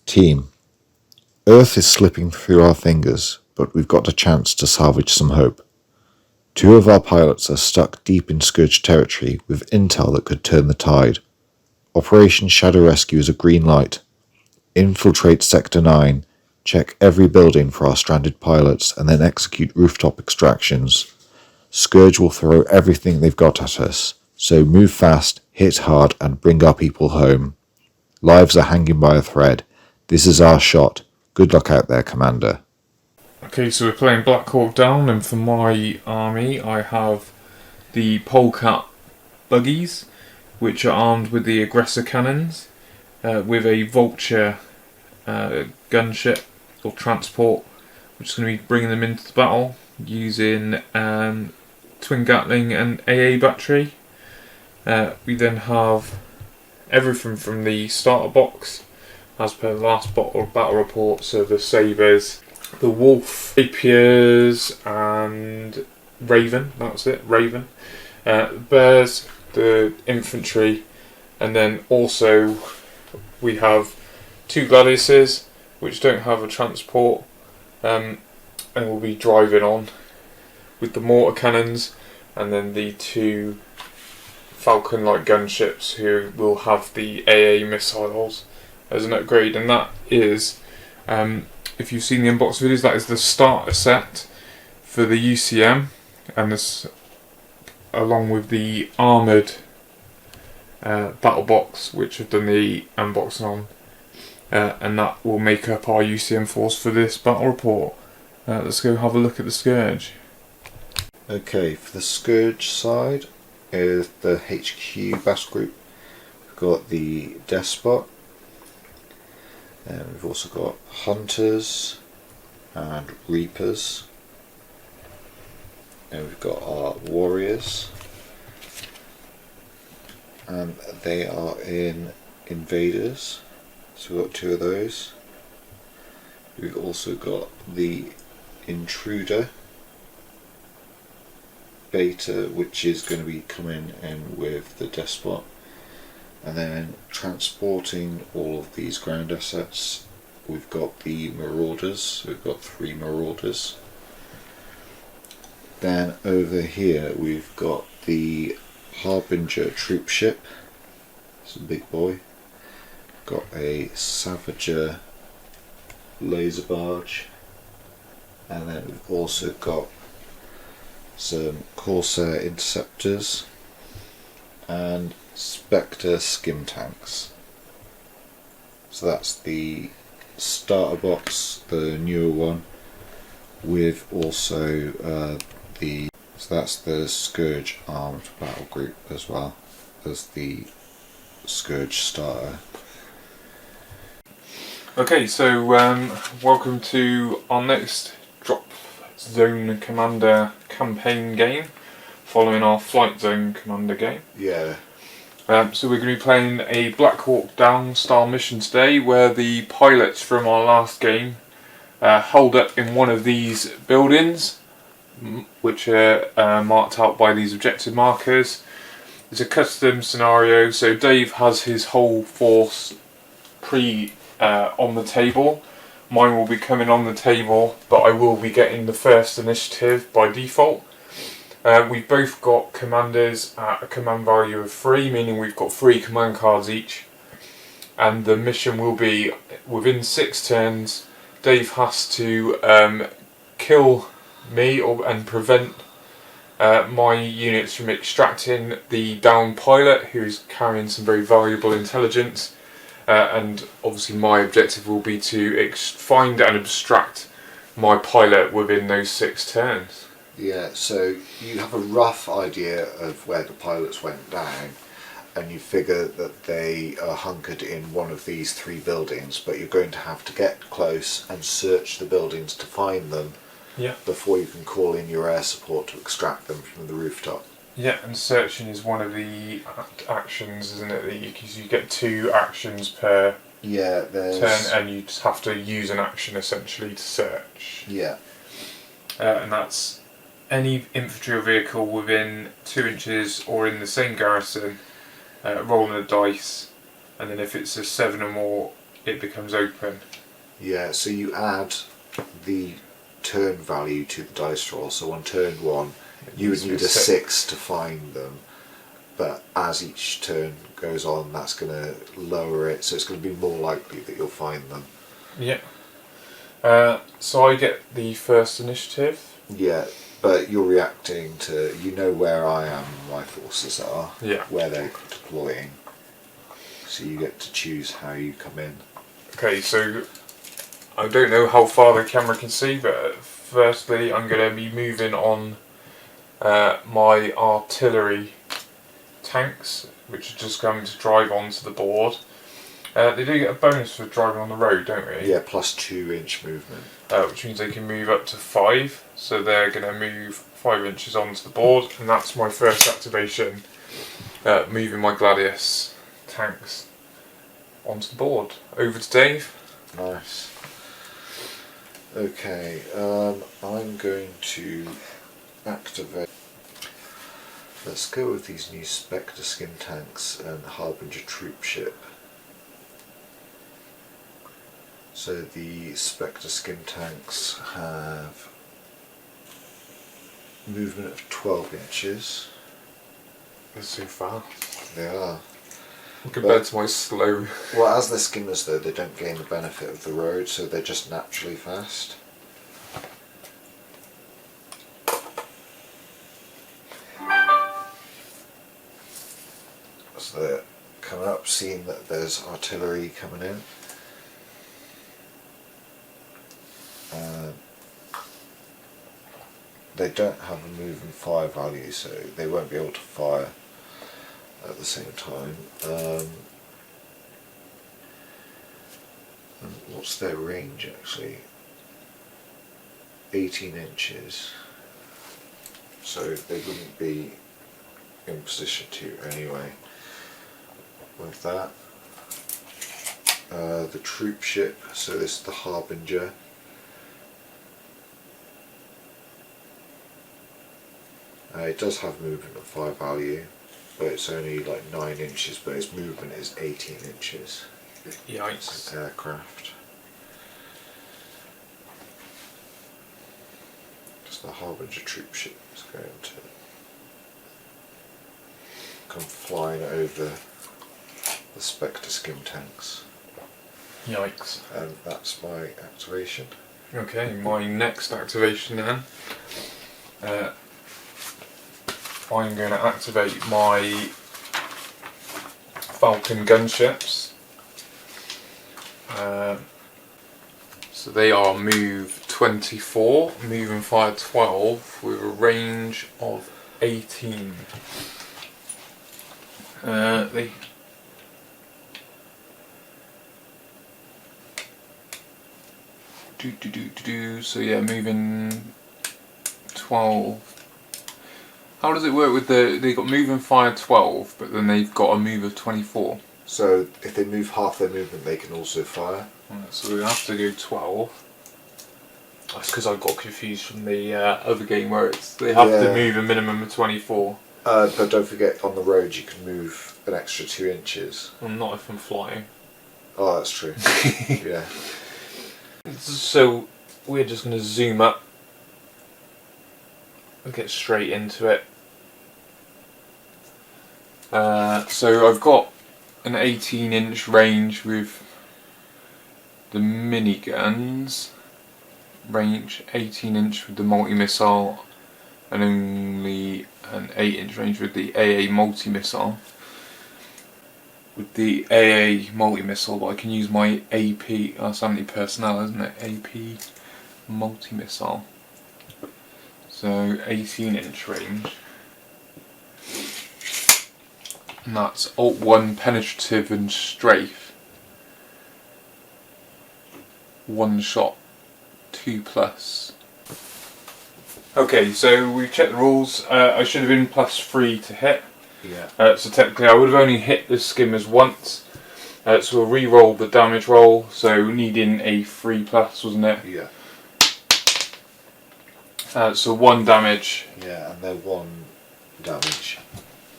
Team, Earth is slipping through our fingers, but we've got a chance to salvage some hope. 2 of our pilots are stuck deep in Scourge territory with intel that could turn the tide. Operation Shadow Rescue is a green light. Infiltrate Sector 9, check every building for our stranded pilots, and then execute rooftop extractions. Scourge will throw everything they've got at us, so move fast, hit hard, and bring our people home. Lives are hanging by a thread. This is our shot. Good luck out there, Commander. Okay, so we're playing Black Hawk Down, and for my army I have the Polecat buggies, which are armed with the aggressor cannons, with a Vulture gunship or transport, which is going to be bringing them into the battle using twin Gatling and AA battery. We then have everything from the starter box, as per the last battle report, so the sabres, the wolf, rapiers, and raven, that's it, raven. Bears, the infantry, and then also we have 2 gladiuses which don't have a transport, and will be driving on with the mortar cannons, and then the 2 Falcon-like gunships who will have the AA missiles as an upgrade, and that is, if you've seen the unbox videos, that is the starter set for the UCM, and this, along with the armoured battle box, which I've done the unboxing on, and that will make up our UCM force for this battle report. Let's go have a look at the Scourge. Okay, for the Scourge side is the HQ battle group. We've got the Despot, and we've also got Hunters and Reapers, and we've got our Warriors, and they are in Invaders, so we've got 2 of those. We've also got the Intruder Beta, which is going to be coming in with the Despot, and then transporting all of these ground assets, we've got the Marauders, so we've got 3 Marauders. Then over here we've got the Harbinger troop ship, it's a big boy. Got a Savager laser barge, and then we've also got some Corsair interceptors and Spectre skim tanks. So that's the starter box, the newer one, with also so that's the Scourge armed battle group as well as the Scourge starter. Okay, so welcome to our next Dropzone Commander campaign game, following our Flight Zone Commander game. Yeah. So we're going to be playing a Black Hawk Down style mission today, where the pilots from our last game hold up in one of these buildings, which are marked out by these objective markers. It's a custom scenario, so Dave has his whole force on the table. Mine will be coming on the table, but I will be getting the first initiative by default. We've both got commanders at a command value of 3, meaning we've got 3 command cards each, and the mission will be within 6 turns. Dave has to kill me and prevent my units from extracting the downed pilot, who's carrying some very valuable intelligence, and obviously my objective will be to find and abstract my pilot within those 6 turns. Yeah, so you have a rough idea of where the pilots went down, and you figure that they are hunkered in one of these 3 buildings, but you're going to have to get close and search the buildings to find them, yeah, before you can call in your air support to extract them from the rooftop. Yeah, and searching is one of the actions, isn't it? Because you get 2 actions per turn, and you just have to use an action essentially to search. Yeah. And that's any infantry or vehicle within 2 inches or in the same garrison, rolling a dice, and then if it's a 7 or more it becomes open. Yeah, so you add the turn value to the dice roll. So on turn 1, you would need a 6 to find them, but as each turn goes on, that's going to lower it, so it's going to be more likely that you'll find them. Yeah. So I get the first initiative. Yeah, but you're reacting to, you know where I am and my forces are, Yeah. where they're deploying, so you get to choose how you come in. Okay, so I don't know how far the camera can see, but firstly I'm going to be moving on my artillery tanks, which are just going to drive onto the board. They do get a bonus for driving on the road, don't we? Yeah, plus 2-inch movement. Which means they can move up to 5, so they're going to move 5 inches onto the board, and that's my first activation, moving my Gladius tanks onto the board. Over to Dave. Nice. Okay, I'm going to activate. Let's go with these new Spectre skin tanks and Harbinger troop ship. So the Spectre skin tanks have movement of 12 inches. They're so fast. They are. Compared to my slow. Well, as they're skimmers though, they don't gain the benefit of the road, so they're just naturally fast. So they're coming up, seeing that there's artillery coming in. They don't have a move and fire value, so they won't be able to fire at the same time. And what's their range actually? 18 inches. So they wouldn't be in position to anyway. With that, the troop ship. So this is the Harbinger. It does have movement of 5 value, but it's only like 9 inches, but its movement is 18 inches. Yikes. It's an aircraft. Just the Harbinger troop ship is going to come flying over the Spectre skin tanks. Yikes. And that's my activation. Okay, my next activation then. I'm going to activate my Falcon gunships. So they are move 24, move and fire 12 with a range of 18. So yeah, moving 12. How does it work with they got move and fire 12, but then they've got a move of 24? So if they move half their movement, they can also fire. So we have to go 12. That's because I got confused from the other game where they have to move a minimum of 24. But don't forget, on the road you can move an extra 2 inches. Well, not if I'm flying. Oh, that's true. Yeah. So we're just going to zoom up. We'll get straight into it. So I've got an 18-inch range with the miniguns. Range 18-inch with the multi-missile, and only an 8-inch range with the AA multi-missile. With the AA multi-missile, I can use my AP, that's anti-personnel, isn't it? AP multi-missile. So 18-inch range. And that's Alt 1 penetrative and strafe. 1 shot, 2+. Okay, so we've checked the rules. I should have been +3 to hit. Yeah. So technically I would have only hit the skimmers once. So we'll re-roll the damage roll, so needing a 3+, wasn't it? Yeah. So 1 damage. Yeah, and they're 1 damage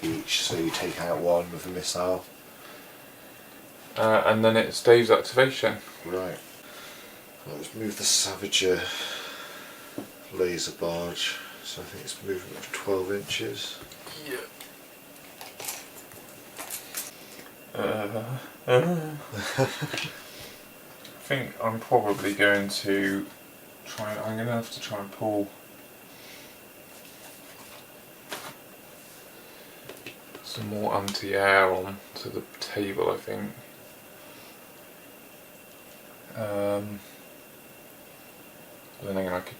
each, so you take out 1 with a missile. and then it's Dave's activation. Right. Let's move the Savager laser barge. So I think it's moving up to 12 inches. Yeah. I think I'm probably going to try. I'm going to have to try and pull some more anti-air on to the table, I think. Then again, I could.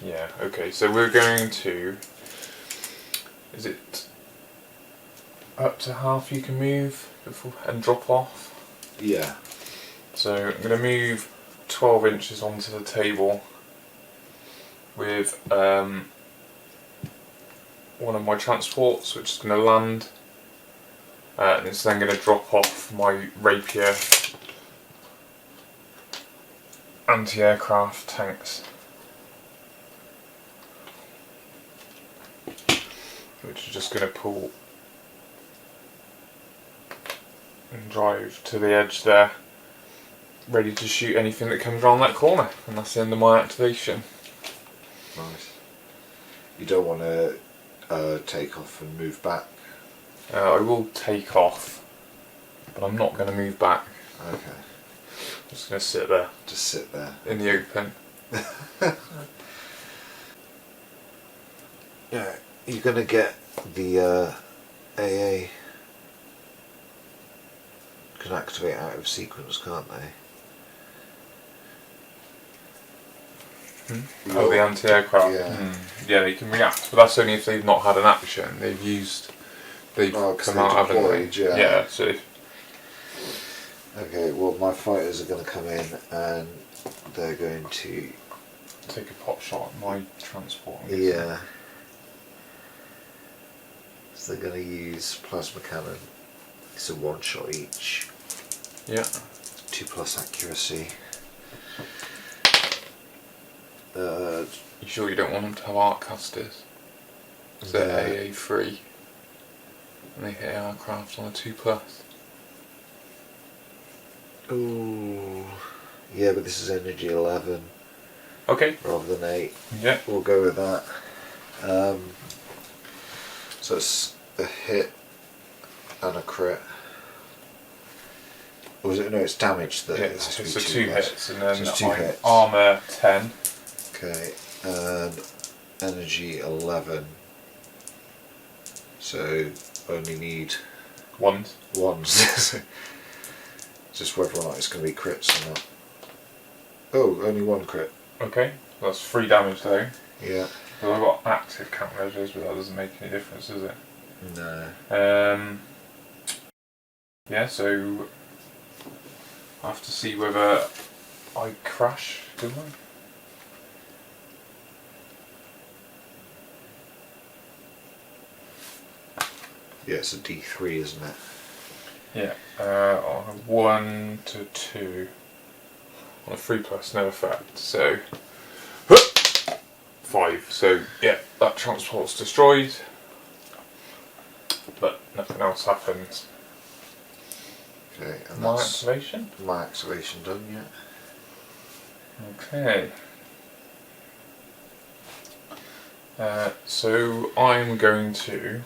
Yeah. Okay. So we're going to. Is it up to half you can move before and drop off? Yeah. So I'm going to move 12 inches onto the table with one of my transports, which is going to land, and it's then going to drop off my rapier anti-aircraft tanks, which is just going to pull and drive to the edge there, ready to shoot anything that comes around that corner, and that's the end of my activation. Nice. You don't want to take off and move back? I will take off, but I'm not going to move back. Okay. I'm just going to sit there. Just sit there. In the open. Yeah, you're going to get the AA can activate out of sequence, can't they? Oh, the anti-aircraft. Yeah. Yeah, they can react, but that's only if they've not had an action. They've come out, haven't they? Yeah, so. Okay, well, my fighters are going to come in and they're going to take a pot shot at my transport. Yeah. So they're going to use plasma cannon. It's a one shot each. Yeah. 2+ accuracy. You sure you don't want them to have arc casters? Because they're AA free. And they hit aircraft on a 2+. Ooh. Yeah, but this is energy 11. Okay. Rather than 8. Yeah. We'll go with that. So it's a hit and a crit. Or was it? No, it's damage. Yeah, it's a 2 hits and then so hits. armour 10. Okay, and energy 11. So only need ones. Just whether or not it's going to be crits or not. Oh, only 1 crit. Okay, that's 3 damage though. Yeah. Well, I've got active countermeasures, but that doesn't make any difference, does it? No. Yeah, so I have to see whether I crash, do I? Yeah, it's a D3, isn't it? Yeah. On a 1 to 2. On a 3+, no effect. So 5. So yeah, that transport's destroyed, but nothing else happens. Okay, and My that's activation? my activation done yet. Okay. So I'm going to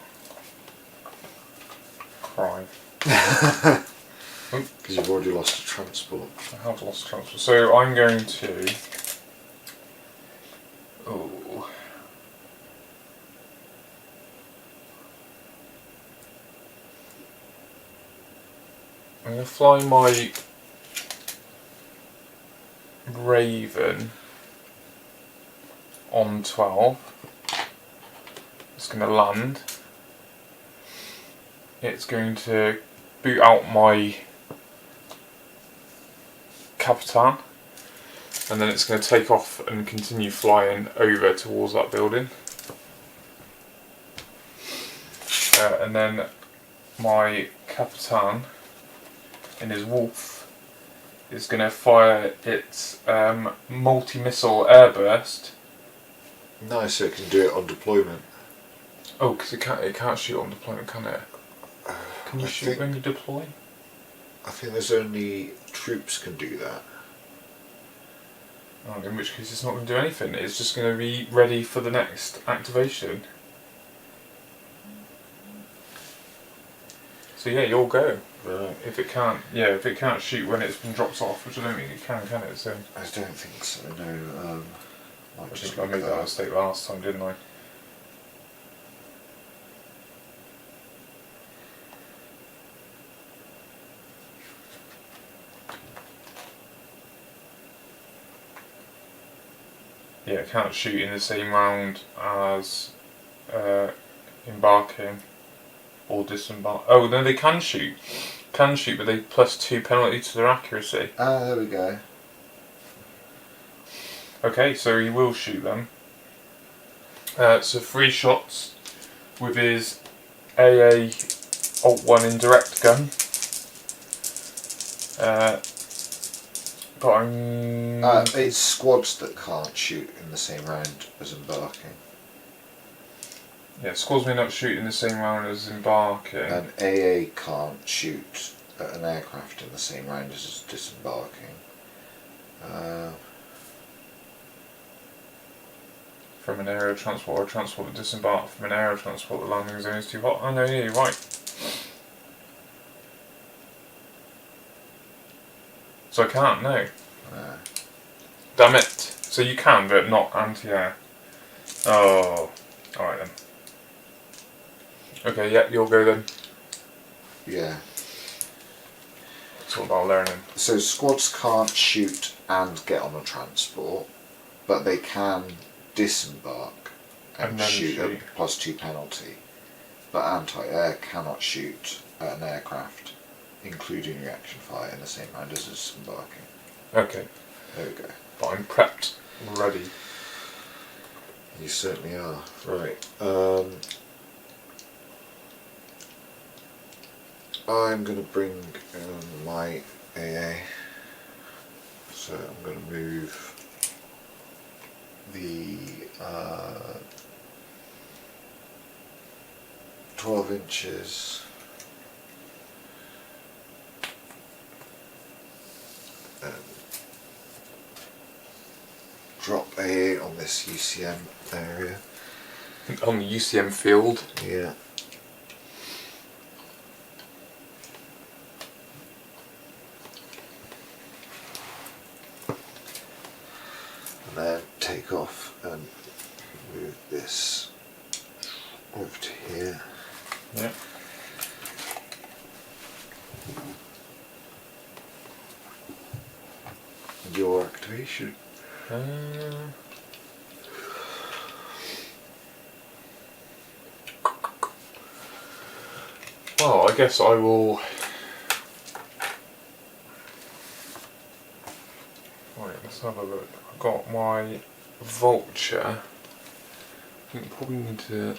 cry. Because you've already lost a transport. I have lost transport. So I'm going to. Oh. I'm going to fly my Raven on 12. It's going to land. It's going to boot out my Capitan, and then it's going to take off and continue flying over towards that building. And then my Capitan in his wolf is going to fire its multi-missile airburst. Nice, so it can do it on deployment. Oh, because it can't shoot on deployment, can it? Can you shoot when you deploy? I think there's only troops can do that. Oh, in which case it's not going to do anything. It's just going to be ready for the next activation. So yeah, you'll go. Right. If it can't shoot when it's been dropped off, which I don't think it can it? So I don't think so. No. I think I made that mistake last time, didn't I? Yeah, it can't shoot in the same round as embarking or disembark. Oh no, they can shoot. Can shoot, but they +2 penalty to their accuracy. Ah, there we go. Okay, so he will shoot them. So 3 shots with his AA Alt 1 indirect gun. But I'm... It's squads that can't shoot in the same round as embarking. Yeah, squads may not shoot in the same round as embarking. And AA can't shoot at an aircraft in the same round as disembarking. From an aerial transport or a transport that disembarked from an aerial transport, the landing zone is too hot. Oh no, yeah, you're right. So I can't, no. Damn it. So you can, but not anti-air. Oh, alright then. Okay, yeah, you'll go then. Yeah. It's all about learning. So squads can't shoot and get on a transport, but they can disembark and shoot at +2 penalty. But anti-air cannot shoot at an aircraft, including reaction fire, in the same round as disembarking. Okay. There we go. But I'm prepped, ready. You certainly are. Right. I'm going to bring my AA. So I'm going to move the 12 inches and drop AA on this UCM area. On the UCM field. Yeah. And then take off and move this over to here. Yeah. Your activation. Well, I guess I will. Right, let's have a look. I've got my vulture. I think I probably need to.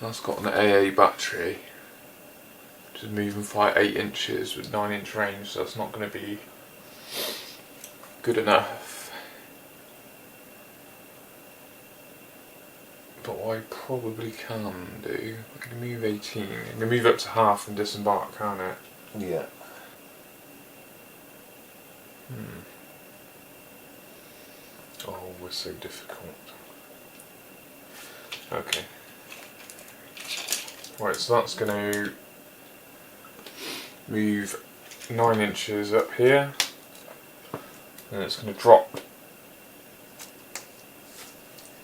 That's got an AA battery, which is moving fire 8 inches with 9-inch range, so that's not going to be good enough. But what I probably can do, I can move 18, I can move up to half and disembark, can't it? Yeah. Oh, we're so difficult. Okay. Right, so that's going to move 9 inches up here, and it's going to drop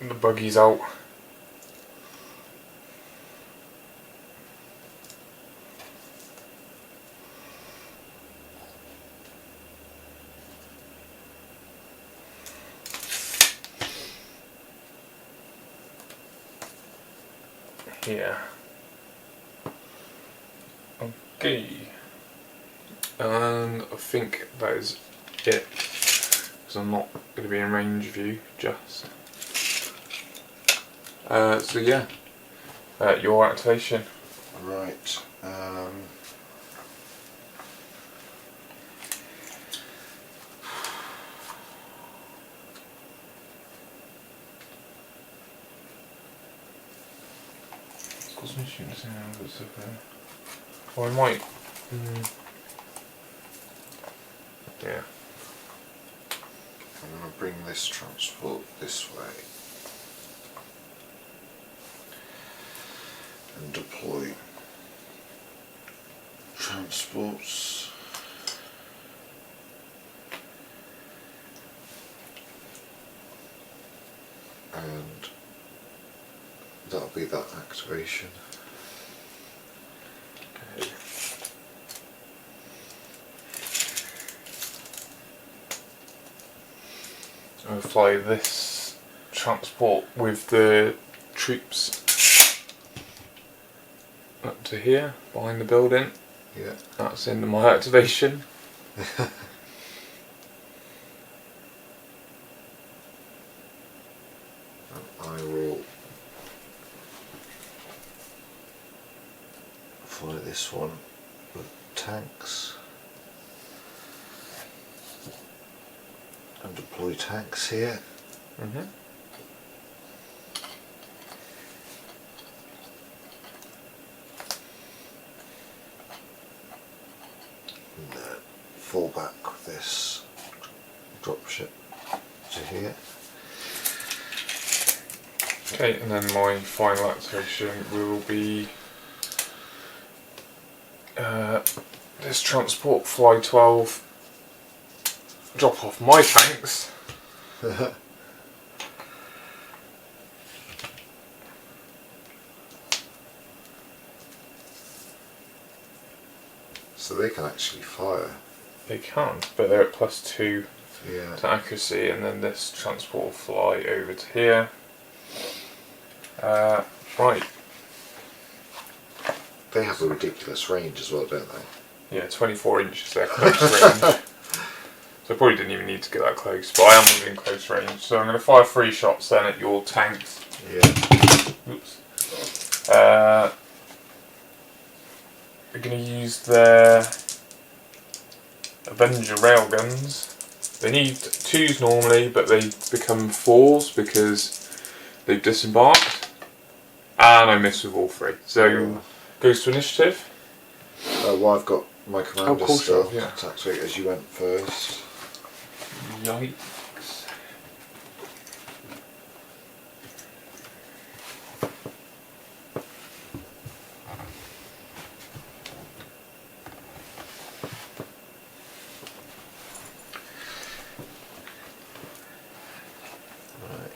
the buggies out. Here. Okay, and I think that is it, because I'm not going to be in range view just. So yeah, your activation. Right. Or I might. Yeah. I'm going to bring this transport this way and deploy transports. And that'll be that activation. Okay. I'll fly this transport with the troops up to here, behind the building. Yeah. That's into my activation. I will fly this one with tanks and deploy tanks here. Mm-hmm. And then fall back with this dropship to here. Okay, and then my final activation will be this transport fly 12, drop off my tanks. So they can actually fire. They can, but they're at +2 Yeah. to accuracy, and then this transport will fly over to here. Right. They have a ridiculous range as well, don't they? Yeah, 24 inches their close range. So I probably didn't even need to get that close, but I am within close range. So I'm going to fire 3 shots then at your tanks. Yeah. Oops. We're going to use their Avenger railguns. They need 2s normally, but they become 4s because they've disembarked. And I missed with all 3. So, goes to initiative. Well, I've got my commander course still you have, yeah. to activate as you went first. Yikes. Right.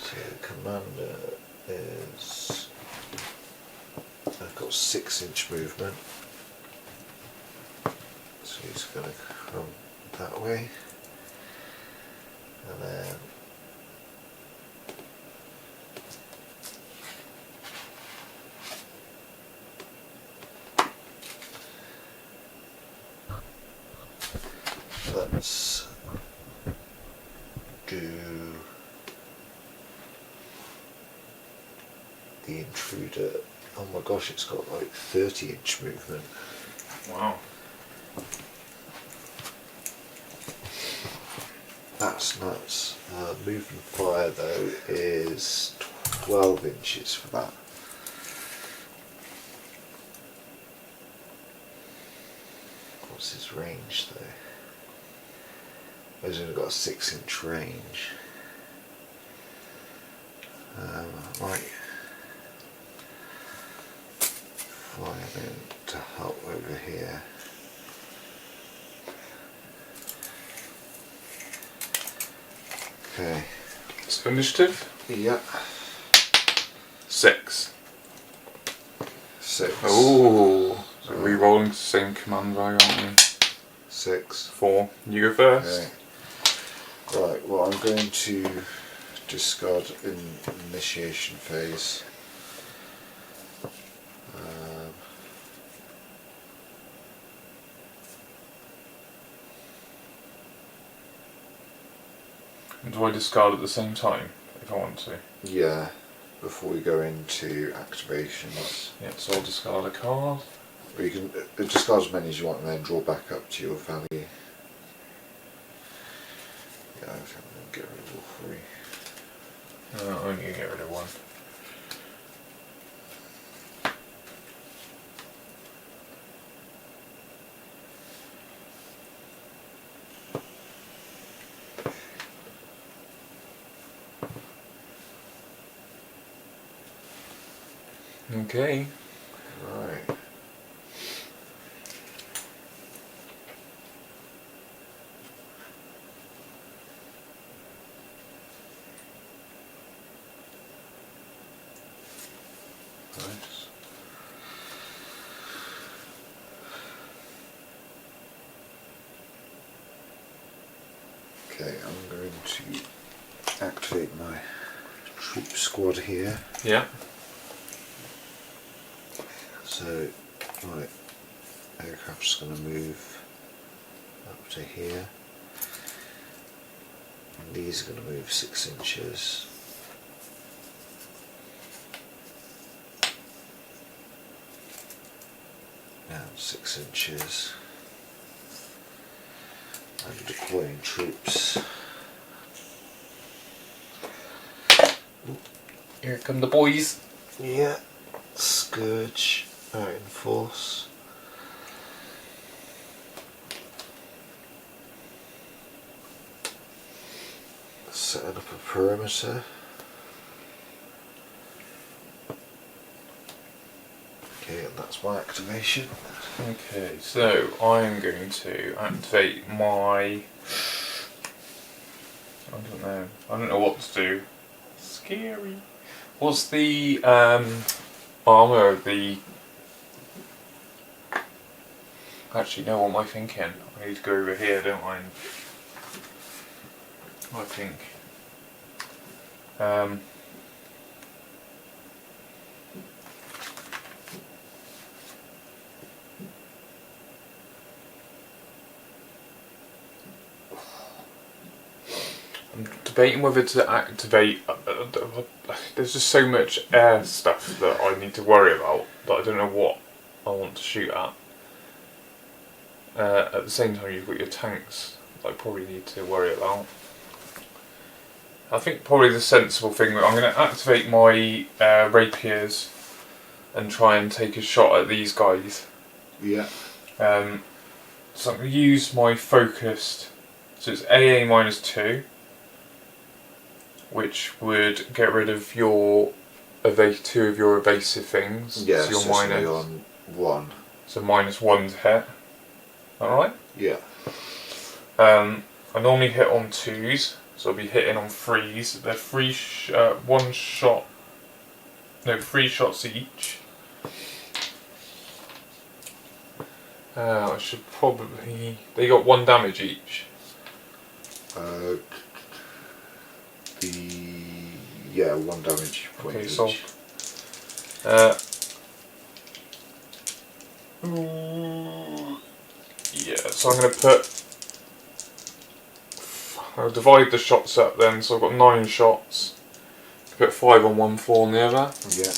So the commander is... I've got 6-inch movement. So he's going to come that way. And then... let's do the intruder. Oh my gosh, it's got like 30-inch movement. Wow. That's nuts. Movement fire though is 12 inches for that. What's his range though? He's only got a 6-inch range. Right. Fly him in to help over here. Okay. So initiative? Yeah. 6. 6. Oh. So re-rolling to the same command value, aren't we? 6. 4. You go first. Okay. Right, well I'm going to discard in initiation phase. And do I discard at the same time if I want to? Yeah, before we go into activations. Yeah, so I'll discard a card. Or you can discard as many as you want and then draw back up to your value. Yeah, I think I'm going to get rid of all 3. I'm only going to get rid of 1. Okay. Right. Nice. Okay, I'm going to activate my troop squad here. Yeah. So, right, aircraft's going to move up to here. And these are going to move 6 inches. Now 6 inches. I'm deploying troops. Here come the boys. Yeah, Scourge out in force. Setting up a perimeter. Okay, and that's my activation. Okay, so I'm going to activate my... I don't know what to do. Scary. What's the armour of the... Actually, no, what am I thinking? I need to go over here, don't I? I think... I'm debating whether to activate... there's just so much air stuff that I need to worry about that I don't know what I want to shoot at. At the same time, you've got your tanks that I probably need to worry about. I think probably the sensible thing, I'm going to activate my rapiers and try and take a shot at these guys. Yeah. So I'm going to use my focused, so it's AA -2, which would get rid of your two of your evasive things. Yeah, so you're so minus on 1. So -1 to hit. Alright? Yeah. I normally hit on 2s, so I'll be hitting on 3s. They're 3 shots each. I should probably... They got 1 damage each. Yeah, 1 damage point Okay, each. so... yeah, so I'm going to I'll divide the shots up then, so I've got 9 shots. Put 5 on one, 4 on the other. Yeah.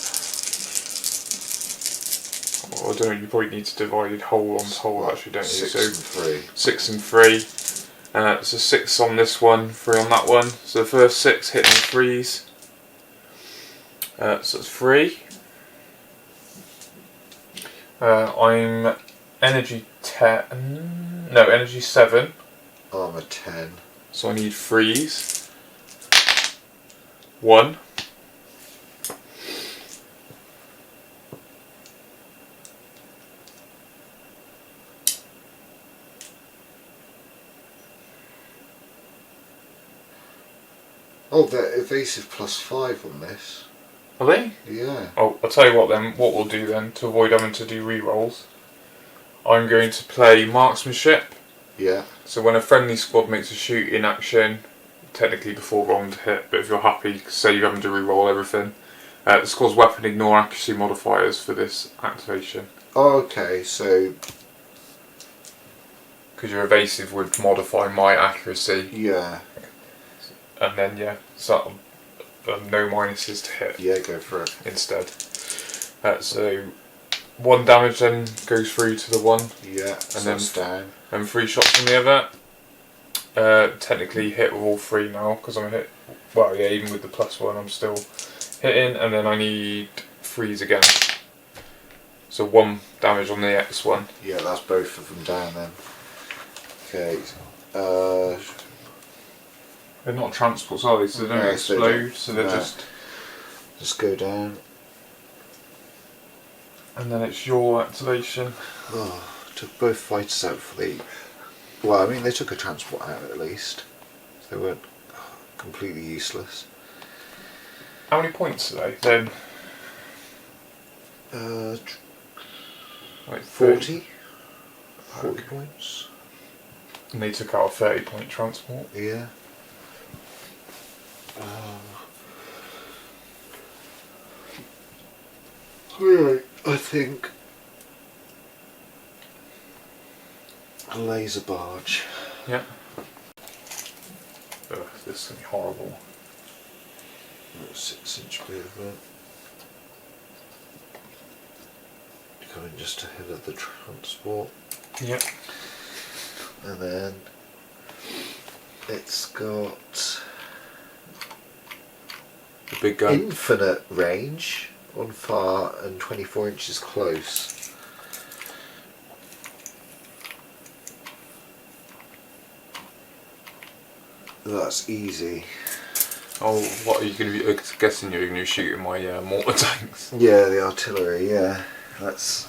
Well, I don't know, you probably need to divide it whole on whole actually, don't you? 6 So and 3. 6 and 3. So 6 on this one, 3 on that one. So the first 6 hitting 3s. So it's 3. I'm energy 10. No, energy 7. Armour 10. So I need 3s. 1. Oh, they're evasive +5 on this. Are they? Yeah. Oh, I'll tell you what then, what we'll do then, to avoid having to do rerolls. I'm going to play marksmanship. Yeah. So when a friendly squad makes a shoot in action, technically before rolling to hit, but if you're happy, say you're having to re-roll everything, the squad's weapon ignore accuracy modifiers for this activation. Oh, okay, so... Because your evasive would modify my accuracy. Yeah. And then, yeah, so no minuses to hit. Yeah, go for it. Instead. So 1 damage then goes through to the 1. Yeah, and then down. And 3 shots from the other. Technically hit with all 3 now because I'm hit. Well, yeah, even with the +1, I'm still hitting, and then I need 3s again. So 1 damage on the X1. Yeah, that's both of them down then. Okay. They're not transports, are they? So they don't explode. So they're just go down. And then it's your activation. Oh, took both fighters out for the... Well, I mean, they took a transport out at least. They weren't completely useless. How many points are they then? Like 40? 40 points. And they took out a 30-point transport. Yeah. Right, I think a laser barge. Yeah. Ugh, this is going to be horrible. 6-inch movement. Coming just ahead of the transport. Yep. And then it's got The big gun. infinite range on far and 24 inches close. That's easy. Oh, what are you going to be? Guessing you're going to shoot at my mortar tanks. Yeah, the artillery, yeah. Let's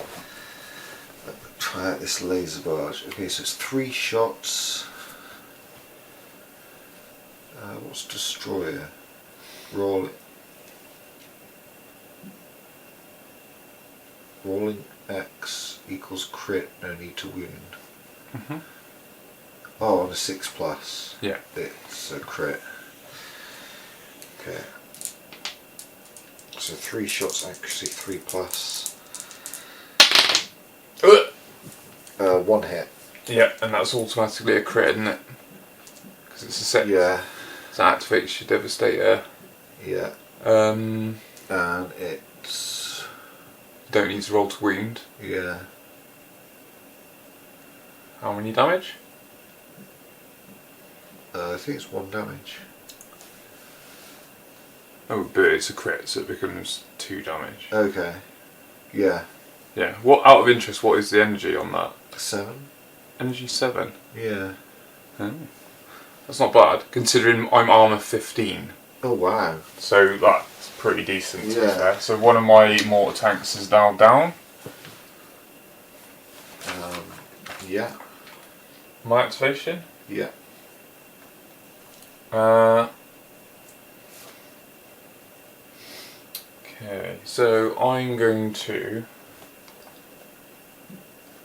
try out this laser barge. Okay, so it's 3 shots. What's destroyer? Rolling X equals crit, no need to wound. Mm-hmm. Oh, on a 6+. Yeah. It's a crit. Okay. So 3 shots accuracy, 3+. 1 hit. Yeah, and that's automatically a crit, isn't it? Because it's a set. Yeah. So it activates your Devastator. Yeah. Um, And it's... don't need to roll to wound. Yeah. How many damage? I think it's 1 damage. Oh, but it's a crit, so it becomes 2 damage. Okay. Yeah. Yeah. What, out of interest, what is the energy on that? 7? Energy 7. Yeah. Oh. That's not bad, considering I'm armour 15. Oh wow. So that's pretty decent to be Yeah. fair. So one of my mortar tanks is now down. Yeah. My activation. Yeah. Okay, so I'm going to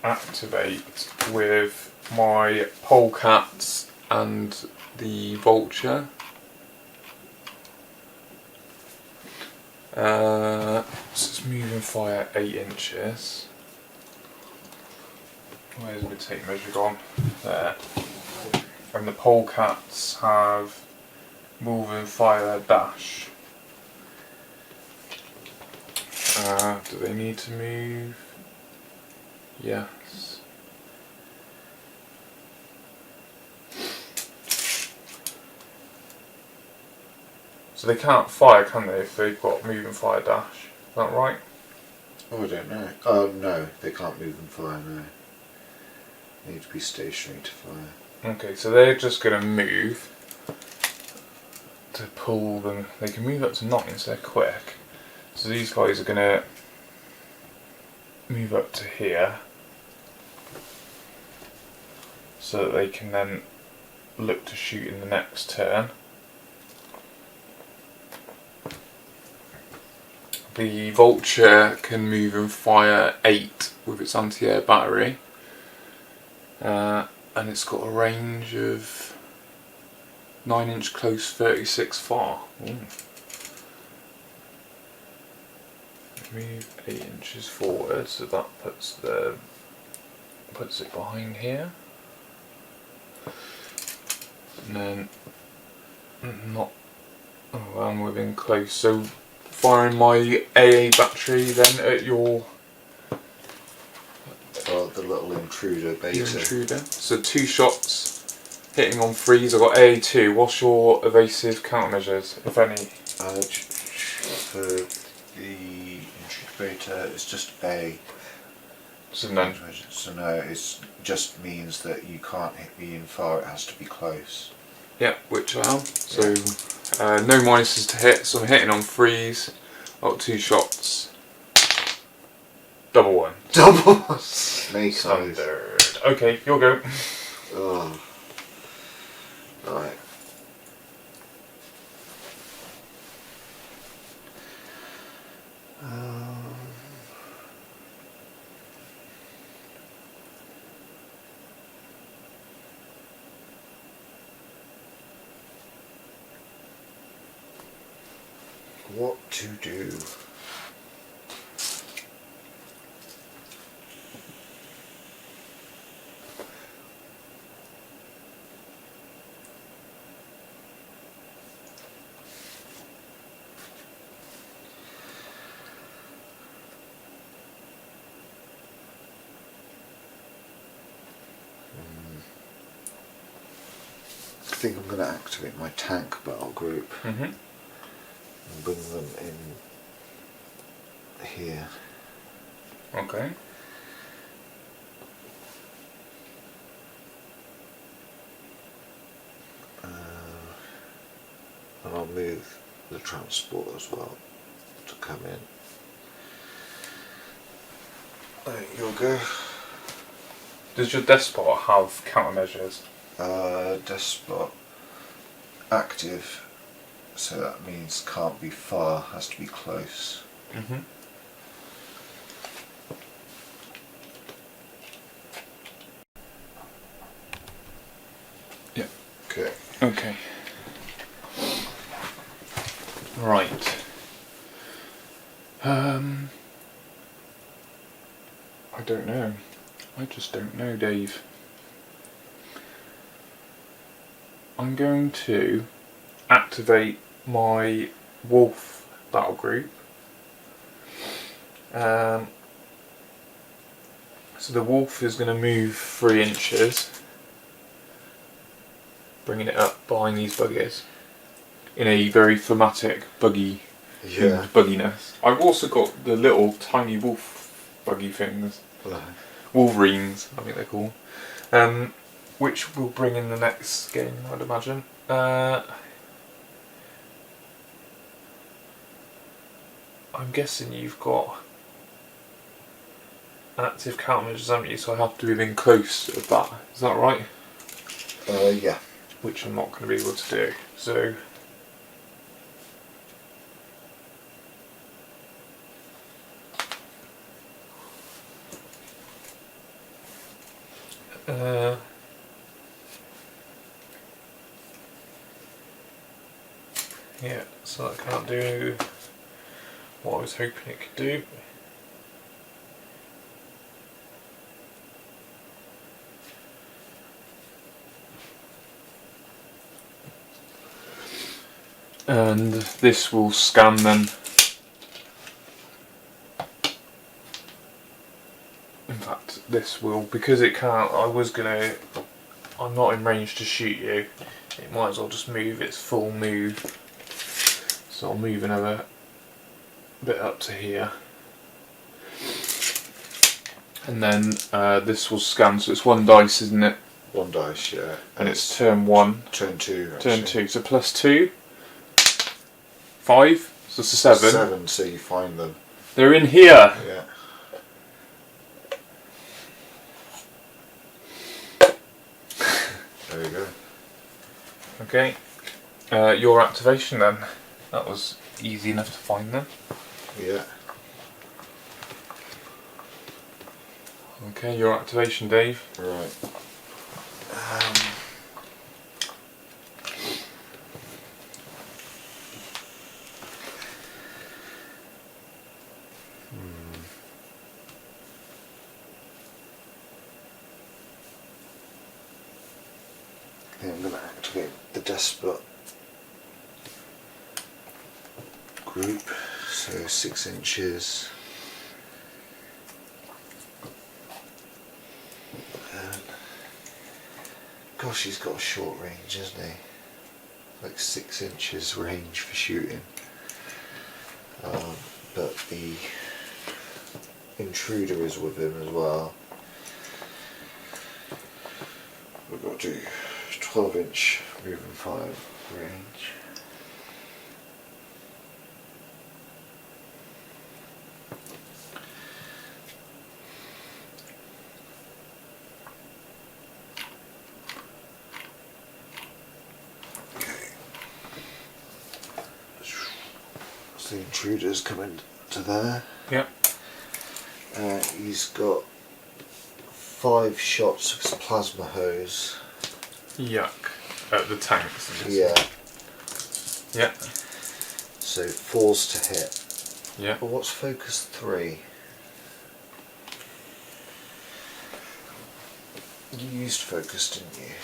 activate with my polecats and the vulture. So it's moving fire 8 inches. Where's the tape measure gone? There. And the polecats have moving fire dash. Do they need to move? Yes. So they can't fire, can they, if they've got moving fire dash? Is that right? Oh, I don't know. Oh no, they can't move and fire, no. They need to be stationary to fire. Okay, so they're just going to move to pull them. They can move up to 9, so they're quick. So these guys are going to move up to here so that they can then look to shoot in the next turn. The vulture can move and fire 8 with its anti-air battery, and it's got a range of 9 inch close, 36 far. Ooh. Move 8 inches forward, so that puts it behind here, and then I'm moving close. So firing my AA battery then at your The little intruder beta. your intruder. So 2 shots hitting on 3s. I've got AA2. What's your evasive countermeasures, if any? For the intruder beta, it's just A. So none. So no, it just means that you can't hit me in far, it has to be close. Yeah, which I am. So no minuses to hit, so I'm hitting on 3s. I've got 2 shots. Double one. Double snake eyes. Standard. Okay, you'll go. Oh. Right. What to do? I think I'm going to activate my tank battle group and bring them in here. Okay. And I'll move the transport as well to come in. There you'll go. Does your despot have countermeasures? Despot active, so that means can't be far, has to be close. Yeah. Okay. Okay. Right. I don't know. I just don't know, Dave. I'm going to activate my wolf battle group. So the wolf is going to move 3 inches, bringing it up behind these buggies in a very thematic bugginess. I've also got the little tiny wolf buggy things, Wolverines, I think they're called, which we'll bring in the next game, I'd imagine. I'm guessing you've got active countermeasures, haven't you? So I have to be in close of that. Is that right? Yeah. Which I'm not going to be able to do. So. Yeah, so that can't do what I was hoping it could do. And this will scan then. In fact, this will, because it can't, I'm not in range to shoot you, it might as well just move its full move. So I'll move another bit up to here. And then this will scan, so it's 1 dice, isn't it? 1 dice, yeah. And it's turn 1. Turn 2, actually. Turn 2, so +2. 5, so it's a 7. 7, so you find them. They're in here! Yeah. There you go. Okay. Your activation then. That was easy enough to find them. Yeah. Okay, your activation, Dave. Right. I think I'm going to activate the despot group, so 6 inches. Gosh, he's got a short range, hasn't he? Like 6 inches range for shooting. But the intruder is with him as well. We've got to do 12-inch moving 5 range. the intruders coming to there. Yep. He's got 5 shots of his plasma hose. Yuck. At the tanks. Yeah. Yeah. So 4s to hit. Yeah. Well, what's focus 3? You used focus, didn't you?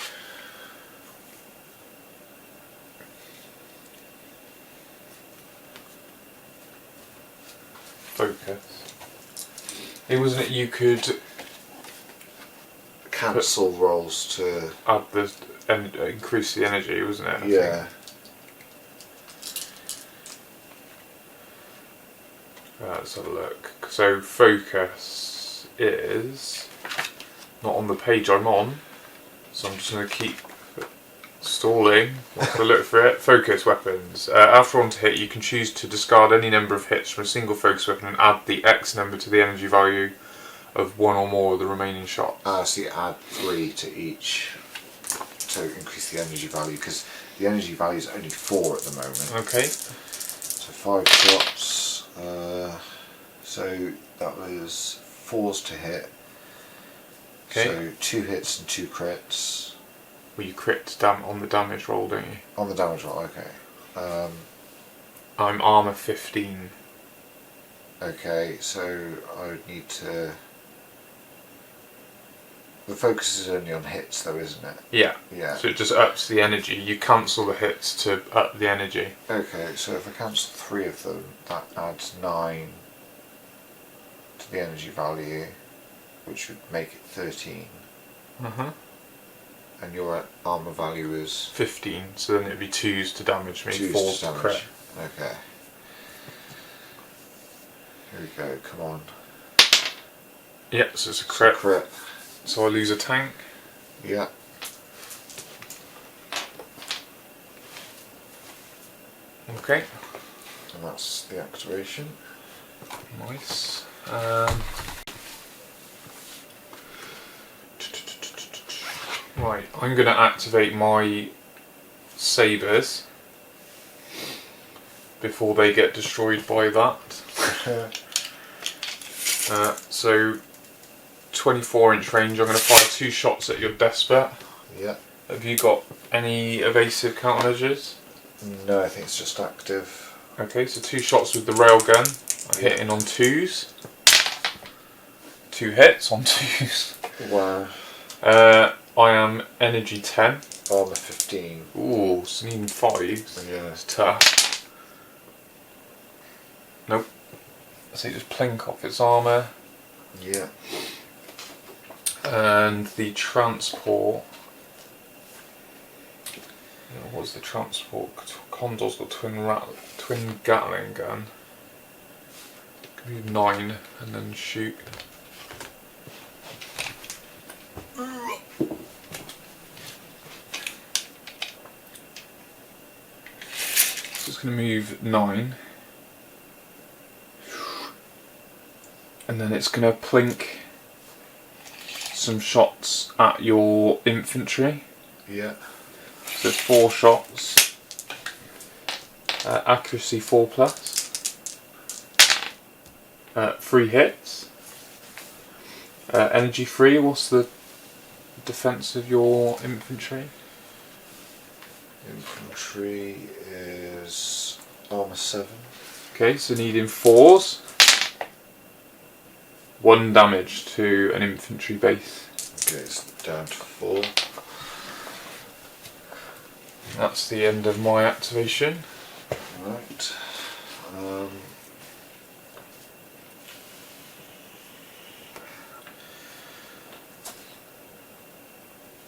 Focus. It wasn't it you could Cancel rolls to add the increase the energy, wasn't it? I yeah. think. Let's have a look. So focus is not on the page I'm on, so I'm just going to keep stalling. Let's have a look for it. Focus weapons. After on to hit, you can choose to discard any number of hits from a single focus weapon and add the X number to the energy value of one or more of the remaining shots. So you add 3 to each to increase the energy value, because the energy value is only 4 at the moment. Okay. So 5 shots. So that was 4s to hit. Okay. So 2 hits and 2 crits. Well, you crit on the damage roll, don't you? On the damage roll, okay. I'm armour 15. Okay, so I would need to... The focus is only on hits though, isn't it? Yeah. Yeah. So it just ups the energy. You cancel the hits to up the energy. Okay, so if I cancel 3 of them, that adds 9 to the energy value, which would make it 13. Uh-huh. And your armour value is 15, so then it'd be 2s to damage me, 2s 4s to to damage. crit. Okay. Here we go, come on. Yeah, so it's a It's a crit. crit. So I lose a tank. Yeah. Okay. And that's the activation. Nice. Right, I'm going to activate my sabres before they get destroyed by that. So 24-inch range, I'm going to fire 2 shots at your despot. Yeah. Have you got any evasive countermeasures? No, I think it's just active. Okay, so 2 shots with the railgun. I'm hitting on 2s. 2 hits on 2s. Wow. I am energy 10. Armour 15. Ooh, so needing 5s. Yeah. It's tough. Nope. So you just plink off its armour. Yeah. And the transport. What's the transport? Condor's got twin Gatling gun. Give me 9 and then shoot. So it's going to move 9. And then it's going to plink some shots at your infantry. Yeah. So 4 shots. Accuracy 4+. 3 hits. Energy 3. What's the defense of your infantry? Infantry is armour 7. Okay, so needing 4s. 1 damage to an infantry base. Okay, it's down to 4. That's the end of my activation. Right.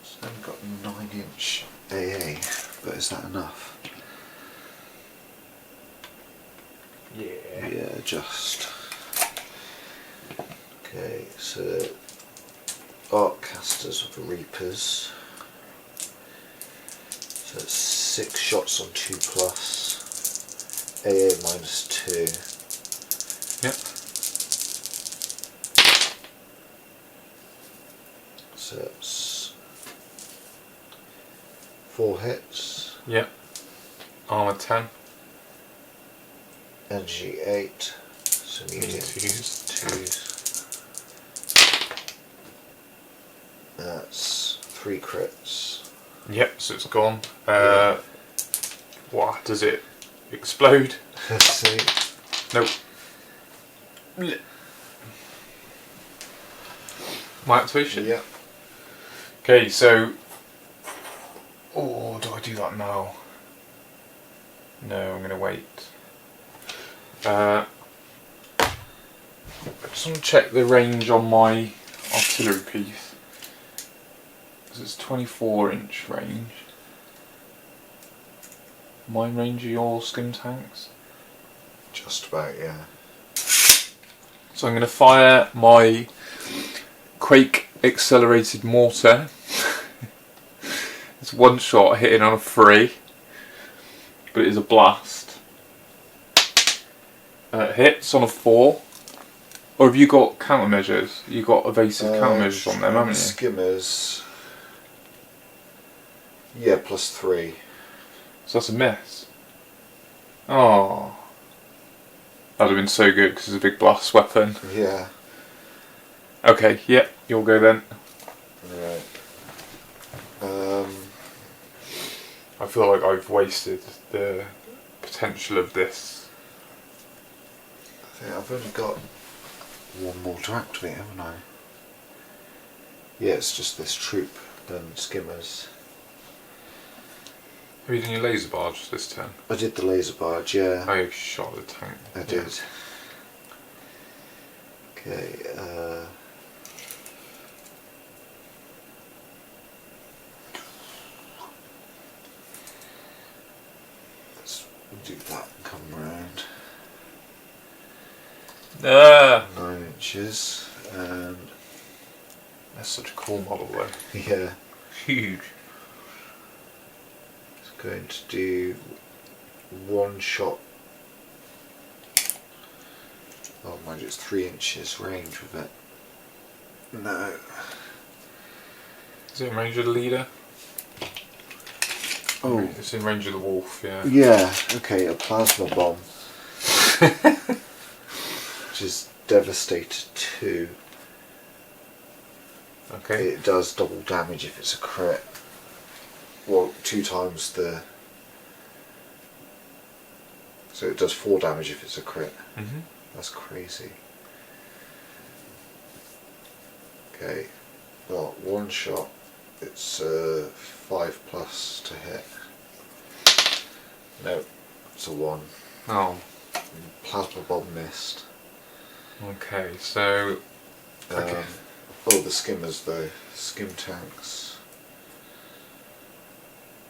So I've got 9-inch AA, but is that enough? Yeah. Yeah, just. Okay, so arc casters with the reapers. So it's 6 shots on 2+. AA -2. Yep. So it's 4 hits. Yep. Armour 10. Energy 8. So needing twos. 2s. That's 3 crits. Yep, so it's gone. Yeah. What, does it explode? Let's see. Nope. My activation? Yeah. Okay, so... Oh, do I do that now? No, I'm going to wait. I just want to check the range on my artillery piece. Because it's 24-inch range. Mine range are your skim tanks? Just about, yeah. So I'm going to fire my Quake accelerated mortar. It's one shot hitting on a 3, but it is a blast. Hits on a 4. Or have you got countermeasures? You got evasive countermeasures on them, haven't you? Skimmers. Yeah, +3. So that's a miss. Oh. That'd have been so good because it's a big blast weapon. Yeah. Okay, yeah, you'll go then. Right. I feel like I've wasted the potential of this. I think I've only got one more to activate, haven't I? Yeah, it's just this troop, then skimmers. Have you done your laser barge this turn? I did the laser barge, yeah. Oh, you shot the tank. I did. Okay, let's do that and come round. 9 inches, and That's such a cool model though. yeah, Huge. it's going to do 1 shot. Oh, mind you, it's 3 inches range with it. No. Is it in range of the leader? Oh. It's in range of the wolf, yeah. Yeah, okay, a plasma bomb. Which is Devastator 2. Okay. It does double damage if it's a crit. Well, 2 times the... So it does 4 damage if it's a crit. Mm-hmm. That's crazy. Okay, well, 1 shot. It's 5+ to hit. No, it's a 1. Oh. Plasma bomb missed. Okay, so... Okay. Oh, the skimmers though. Skim tanks.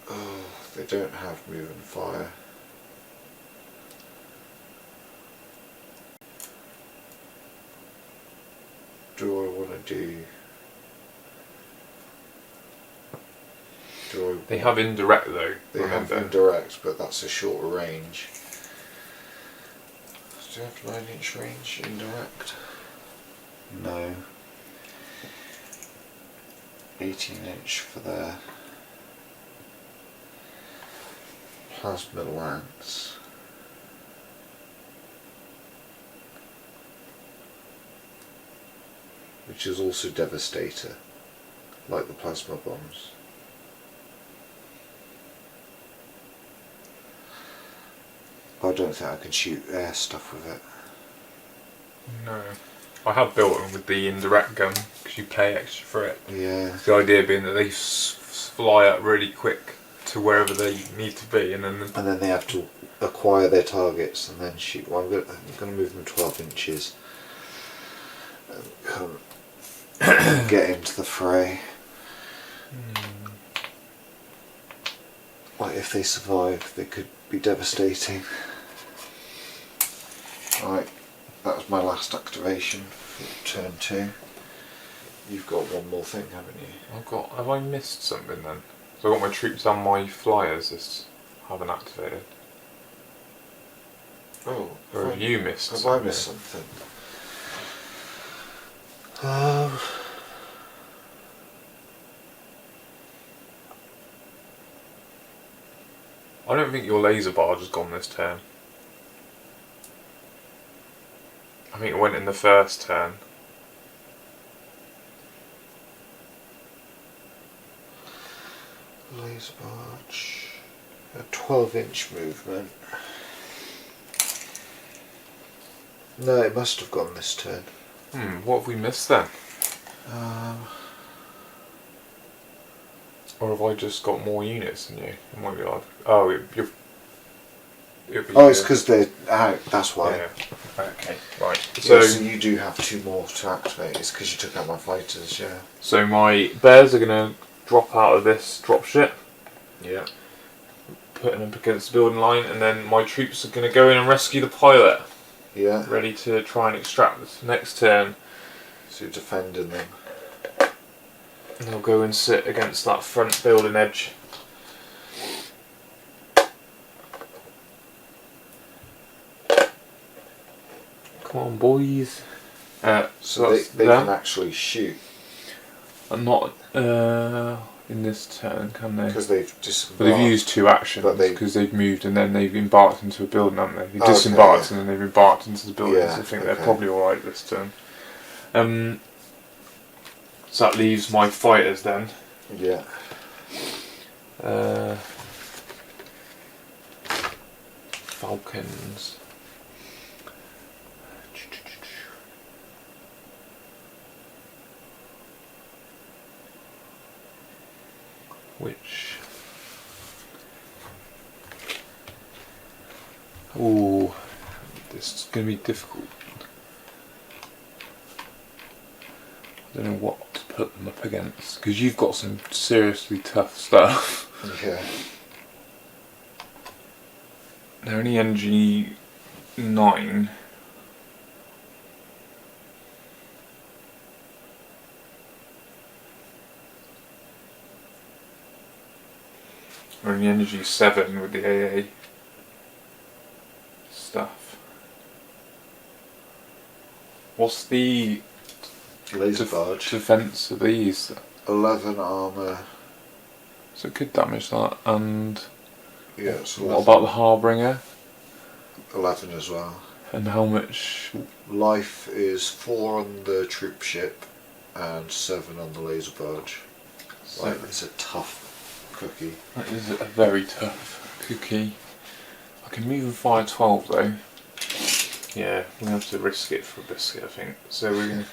Oh, they don't have move and fire. Do I want to do... They have indirect though, They remember? have indirect, but that's a shorter range. Do you have 9-inch range indirect? No. 18-inch for their plasma lance. Which is also Devastator, like the plasma bombs. I don't think I can shoot air stuff with it. No. I have built them with the indirect gun because you pay extra for it. Yeah. The idea being that they fly up really quick to wherever they need to be, and then they have to acquire their targets and then shoot. Well, I'm going to move them 12 inches and come get into the fray. Like, if they survive, they could be devastating. Right, that was my last activation for turn 2. You've got one more thing, haven't you? have I missed something then? So I've got my troops and my flyers that haven't activated. Oh, Or have you missed Have something? I missed something? I don't think your laser barge has gone this turn. think it went in the first turn. Laser barge. A 12-inch movement. No, it must have gone this turn. What have we missed then? Or have I just got more units than you? It might be like, it's because they're out, that's why. Yeah. Okay, right. So you do have 2 more to activate. It's because you took out my fighters, yeah. So my bears are going to drop out of this dropship. Yeah. Putting them against the building line, and then my troops are going to go in and rescue the pilot. Yeah. Ready to try and extract this next turn. So you're defending them. And they'll go and sit against that front building edge. Come on, boys. So they can actually shoot. And not in this turn, can they? Because they've disembarked. But they've used 2 actions because they've moved and then they've embarked into a building, haven't they? They've disembarked and then they've embarked into the building. Yeah, So I think they're probably alright this turn. So that leaves my fighters then. Yeah. Falcons. Which? Ooh, this is going to be difficult. I don't know what to put them up against because you've got some seriously tough stuff. Yeah. They're only NG 9. Or only NG 7 with the AA stuff. What's the Laser barge. defense of these? 11 armour. So it could damage that. And Yeah, it's what about the Harbinger? 11 as well. And how much? Life is 4 on the troop ship and 7 on the laser barge. Like, it's a tough cookie. That is a very tough cookie. I can move and fire 12 though. Yeah, we're going to have to risk it for a biscuit, I think. So we're going to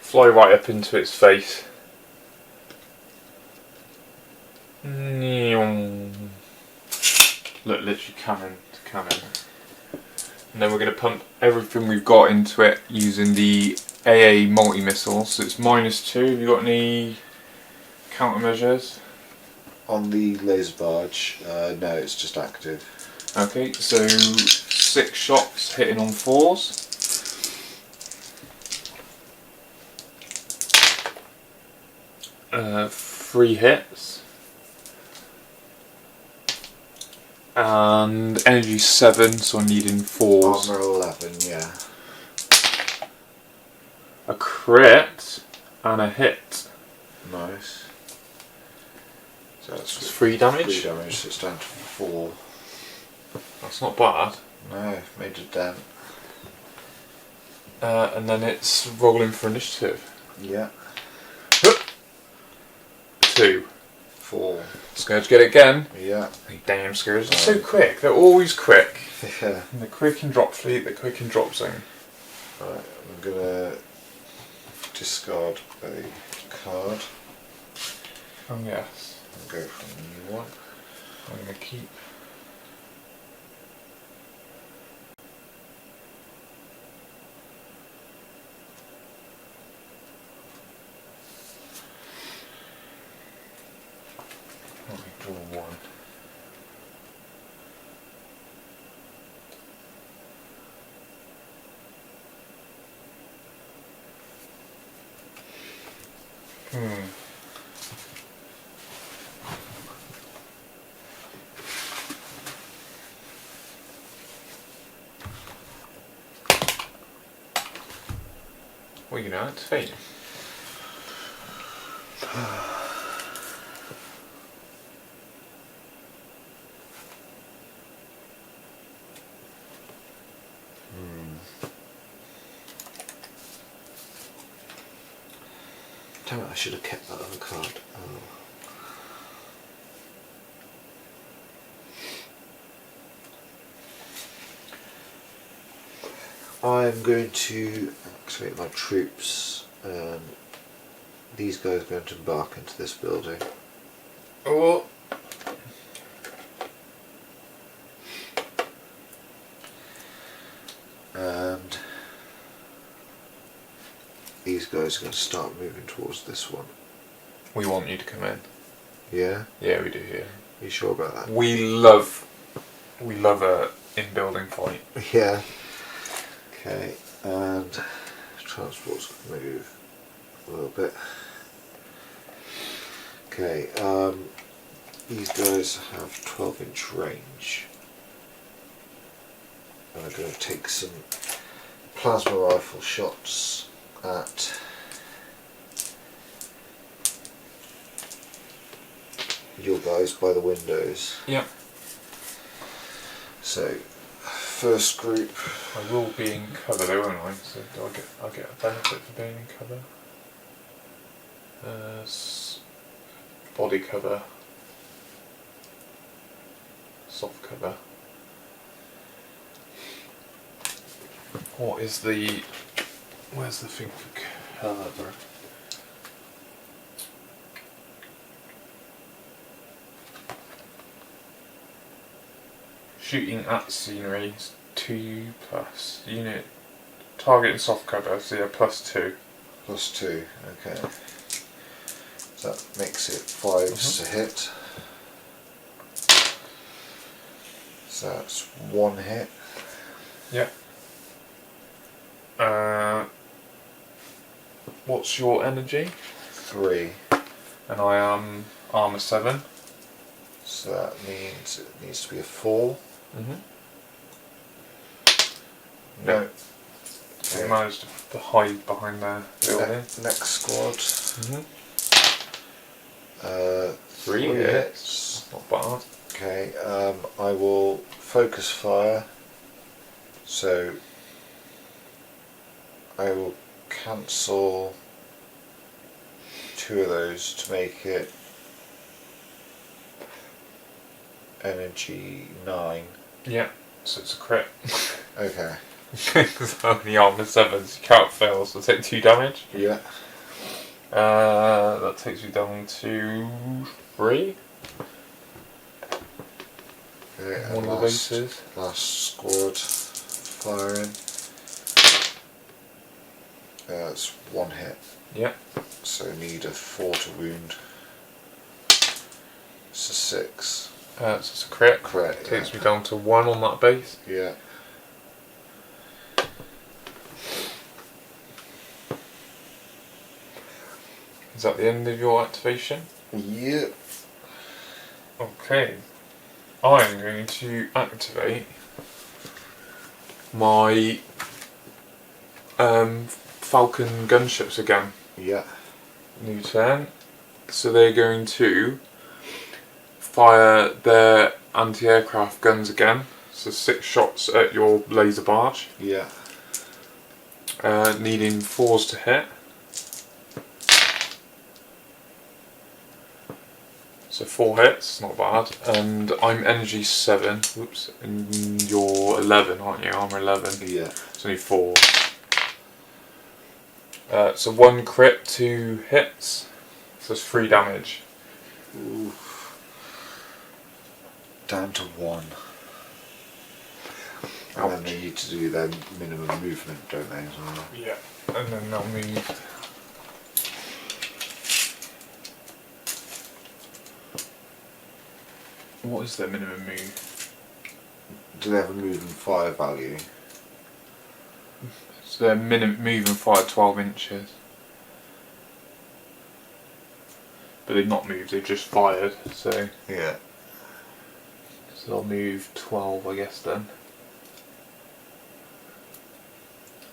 fly right up into its face. Look, literally cannon to cannon. And then we're going to pump everything we've got into it using the AA multi-missile. So it's -2. Have you got any countermeasures? On the laser barge, no, it's just active. Okay, so 6 shots hitting on 4s. Three hits. And energy 7, so I'm needing 4s. Armour 11, yeah. A crit and a hit. Nice. So that's 3 damage. 3 damage, so it's down to 4. That's not bad. No, made a dent. And then it's rolling for initiative. Yeah. 2. 4. Scourge, get it again. Yeah. You damn Scourge. They're so quick. They're always quick. Yeah. They're quick in Dropfleet, they're quick in Dropzone. Right, I'm gonna discard a card Oh yes. and go for a new one. I'm going to keep. Let me draw 1. What are you going to activate? Damn it, I should have kept that other card. I'm going to activate my troops. These guys are going to embark into this building. Oh. And these guys are going to start moving towards this one. We want you to come in. Yeah? Yeah, we do. Yeah. Are you sure about that? We love a in-building fight. Yeah. Okay, and transport's going to move a little bit. Okay, these guys have 12-inch range. And I'm going to take some plasma rifle shots at your guys by the windows. Yeah. So, first group. I will be in cover though, won't I? So I'll get a benefit for being in cover. Body cover. Soft cover. What is the... Where's the thing for cover? Shooting at scenery is 2+. Unit target and soft cover, so yeah, +2. +2, okay. So that makes it 5s to hit. So that's 1 hit. Yeah. What's your energy? 3. And I am armor 7. So that means it needs to be a 4. No. Okay. So you managed to hide behind the building. Next squad. 3 hits. hits. Not bad. Okay, I will focus fire. So I will cancel 2 of those to make it energy 9. Yeah, so it's a crit. Okay. Because only armor 7, so you can't fail, so take 2 damage. Yeah. That takes you down to 3. Okay, One of the bases. Last squad firing. That's 1 hit. Yeah. So need a 4 to wound. It's a 6. So it's a crit. Crit. Takes me down to 1 on that base. Yeah. Is that the end of your activation? Yep. Okay. I'm going to activate my Falcon gunships again. Yeah. New turn. So they're going to fire their anti-aircraft guns again. So 6 shots at your laser barge. Yeah. Needing 4s to hit. So 4 hits, not bad. And I'm energy 7. Whoops. And you're 11, aren't you? Armor 11. Yeah. It's only 4. So 1 crit, 2 hits. So it's 3 damage. Oof. Down to 1. And then they need to do their minimum movement, don't they, as well? Yeah. And then they'll move. What is their minimum move? Do they have a move and fire value? So their minimum move and fire 12 inches. But they've not moved, they've just fired, so... Yeah. So they'll move 12, I guess, then.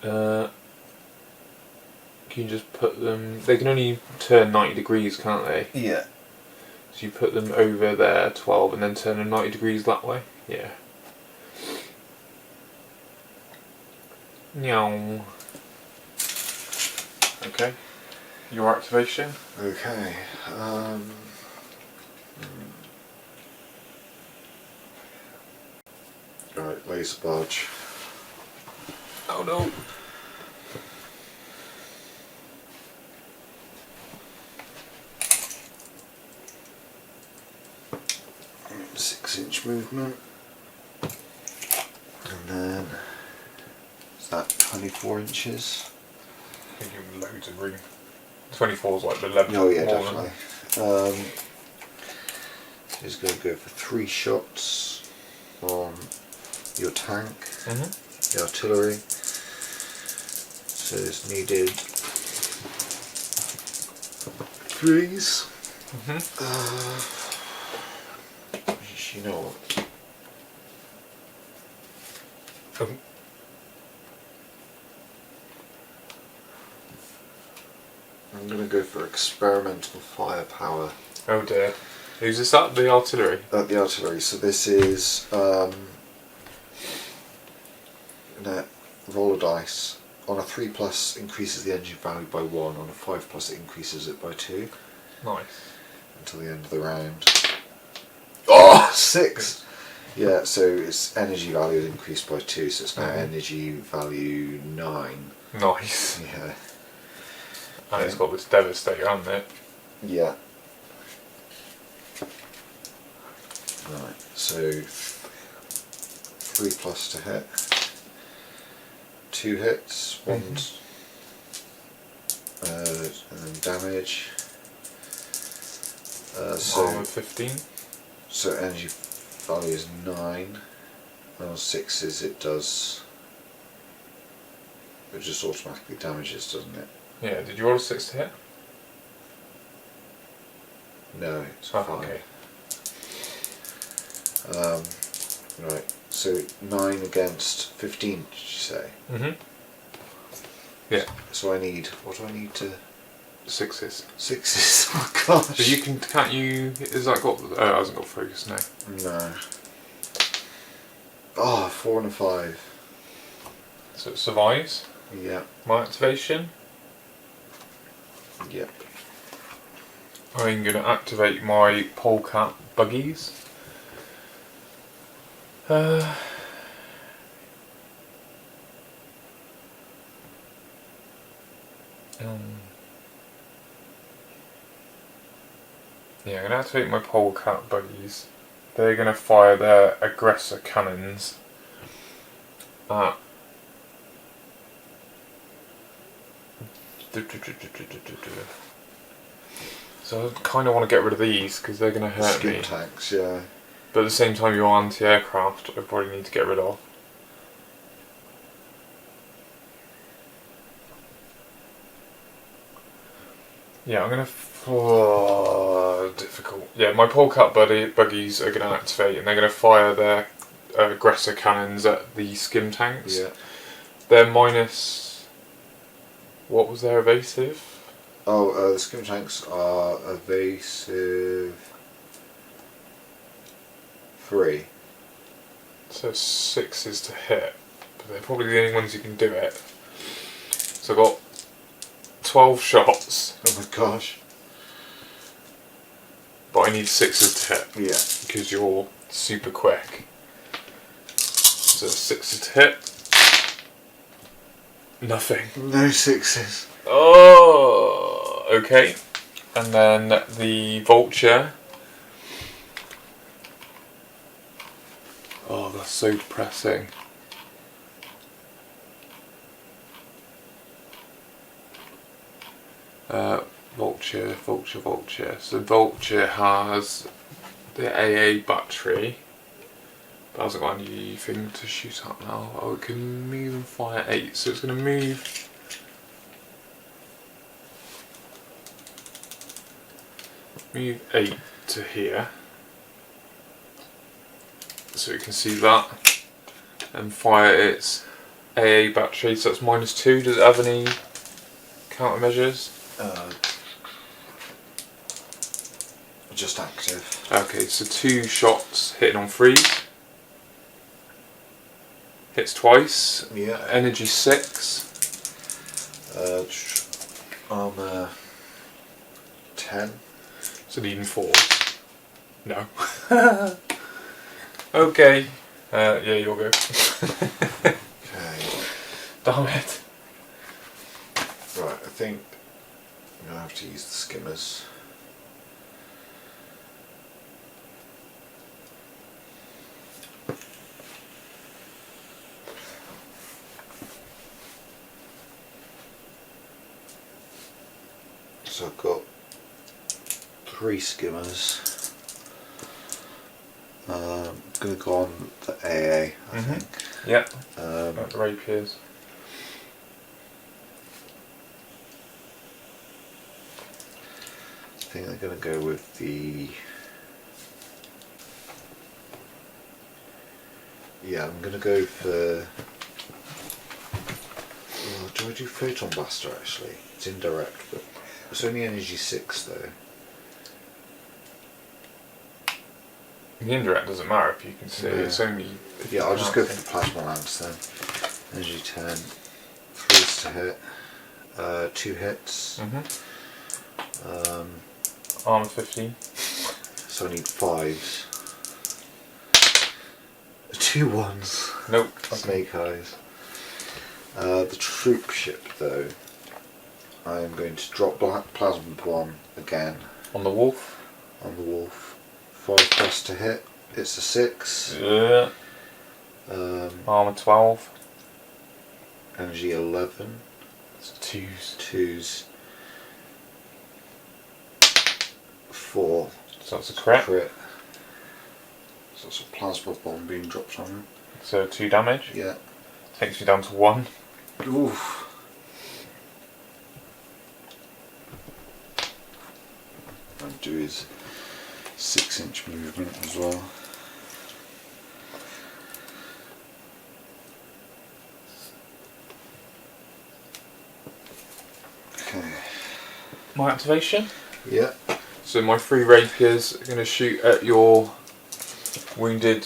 Can you just put them... They can only turn 90 degrees, can't they? Yeah. So you put them over there, 12, and then turn them 90 degrees that way? Yeah. Meow. Okay. your activation. Okay. Right, laser barge. Oh no! 6-inch movement. And then, is that 24 inches? I think you have loads of room. 24 is like the level. Oh yeah, definitely. So he's going to go for 3 shots on your tank, the artillery. So it's needed 3s. You know what? I'm going to go for experimental firepower. Oh dear. Who's this up? The artillery? The artillery. So this is roll a dice. On a 3+ increases the energy value by 1. On a 5+ it increases it by 2. Nice. Until the end of the round. Oh, 6! Yeah, so its energy value is increased by 2, so it's now energy value 9. Nice. Yeah. And it's got this devastator, hasn't it? Yeah. Right, so 3+ to hit. 2 hits, 1 and then damage. Armor 15. So energy value is 9. And on 6s it does. It just automatically damages, doesn't it? Yeah, did you roll a 6 to hit? No, it's 5. Okay. Right, so 9 against 15, did you say? Yeah. So I need, what do I need to... 6s. 6s, oh gosh. So you can't you, is that got, oh, it hasn't got focus, no. No. Oh, 4 and a 5. So it survives? Yeah. My activation? Yep. I'm going to activate my polecat buggies. Yeah, I'm going to activate my polecat buggies. They're going to fire their aggressor cannons at so I kind of want to get rid of these because they're going to hurt me. Skin tanks, yeah. But at the same time, your anti-aircraft I probably need to get rid of. Yeah, I'm going to... difficult. Yeah, my polecat buggies are going to activate and they're going to fire their aggressor cannons at the skim tanks. Yeah. They're minus... What was their evasive? Oh, the skim tanks are evasive 3. So 6s to hit, but they're probably the only ones who can do it. So I've got 12 shots. Oh my gosh. But I need 6s to hit. Yeah. Because you're super quick. So 6s to hit. Nothing. No 6s. Oh, okay. And then the vulture. Oh, that's so depressing. Vulture. So vulture has the AA battery. But hasn't got anything to shoot at now. Oh, it can move and fire 8. So it's going to move. Move 8 to here. So you can see that. And fire its AA battery. So that's -2. Does it have any countermeasures? Just active. Okay, so 2 shots hitting on 3. Hits twice. Yeah. Energy 6. Armour 10. So needing 4s. No. Okay. Yeah, you'll go. Okay. Damn it. Right, I think I'm going to have to use the skimmers. So I've got 3 skimmers. I'm going to go on the AA, I think. Yeah. Like the rapiers. I think they're going to go with the... Yeah, I'm going to go for... Oh, do I do Photon Blaster actually? It's indirect, but it's only energy 6 though. The indirect doesn't matter if you can see. Yeah. It's only. Yeah, I'll just go for the Plasma Lance then. Energy 10. 3s to hit. 2 hits. Armor 15. So I need 5s. 2 1s. Nope. Snake Eyes. The troop ship though, I am going to drop Plasma Bomb again. On the wolf. On the wolf. 5 plus to hit. It's a 6. Yeah. Armor 12. Energy 11. It's 2s. 2s. 4. So that's a crit. So it's a Plasma Bomb being dropped on it. So 2 damage. Yeah. Takes you down to 1. Oof. And do his 6-inch movement as well. Okay. My activation. Yeah. So my 3 rapiers are going to shoot at your wounded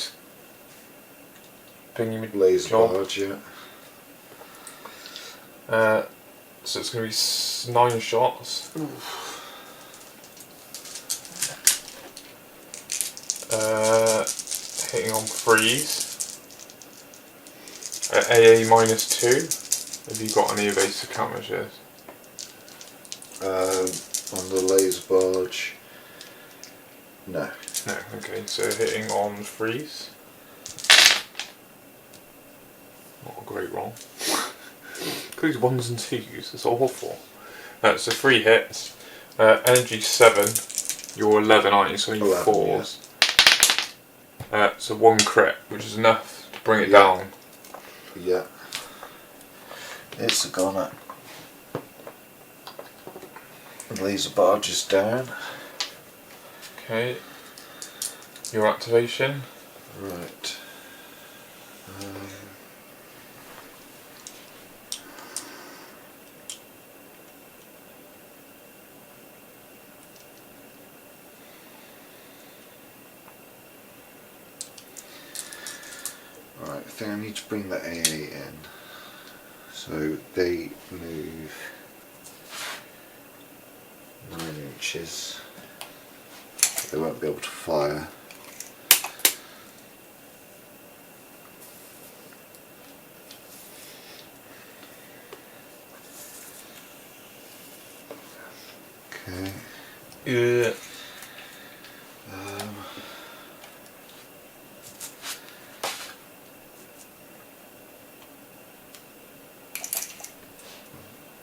thingy Laser job. barge, yeah. So it's going to be 9 shots. Hitting on 3s. At AA -2. Have you got any evasive countermeasures? On the laser barge. No. No, okay, so hitting on 3s. Not a great roll. These 1s and 2s, it's awful. So 3 hits. Energy 7. You're 11, aren't you? So you need 4s. Yeah. So 1 crit, which is enough to bring it down. Yeah. It's a goner. The laser barge is down. Okay. Your activation. Right. Right, I think I need to bring the AA in. So they move 9 inches. They won't be able to fire. Okay. Yeah.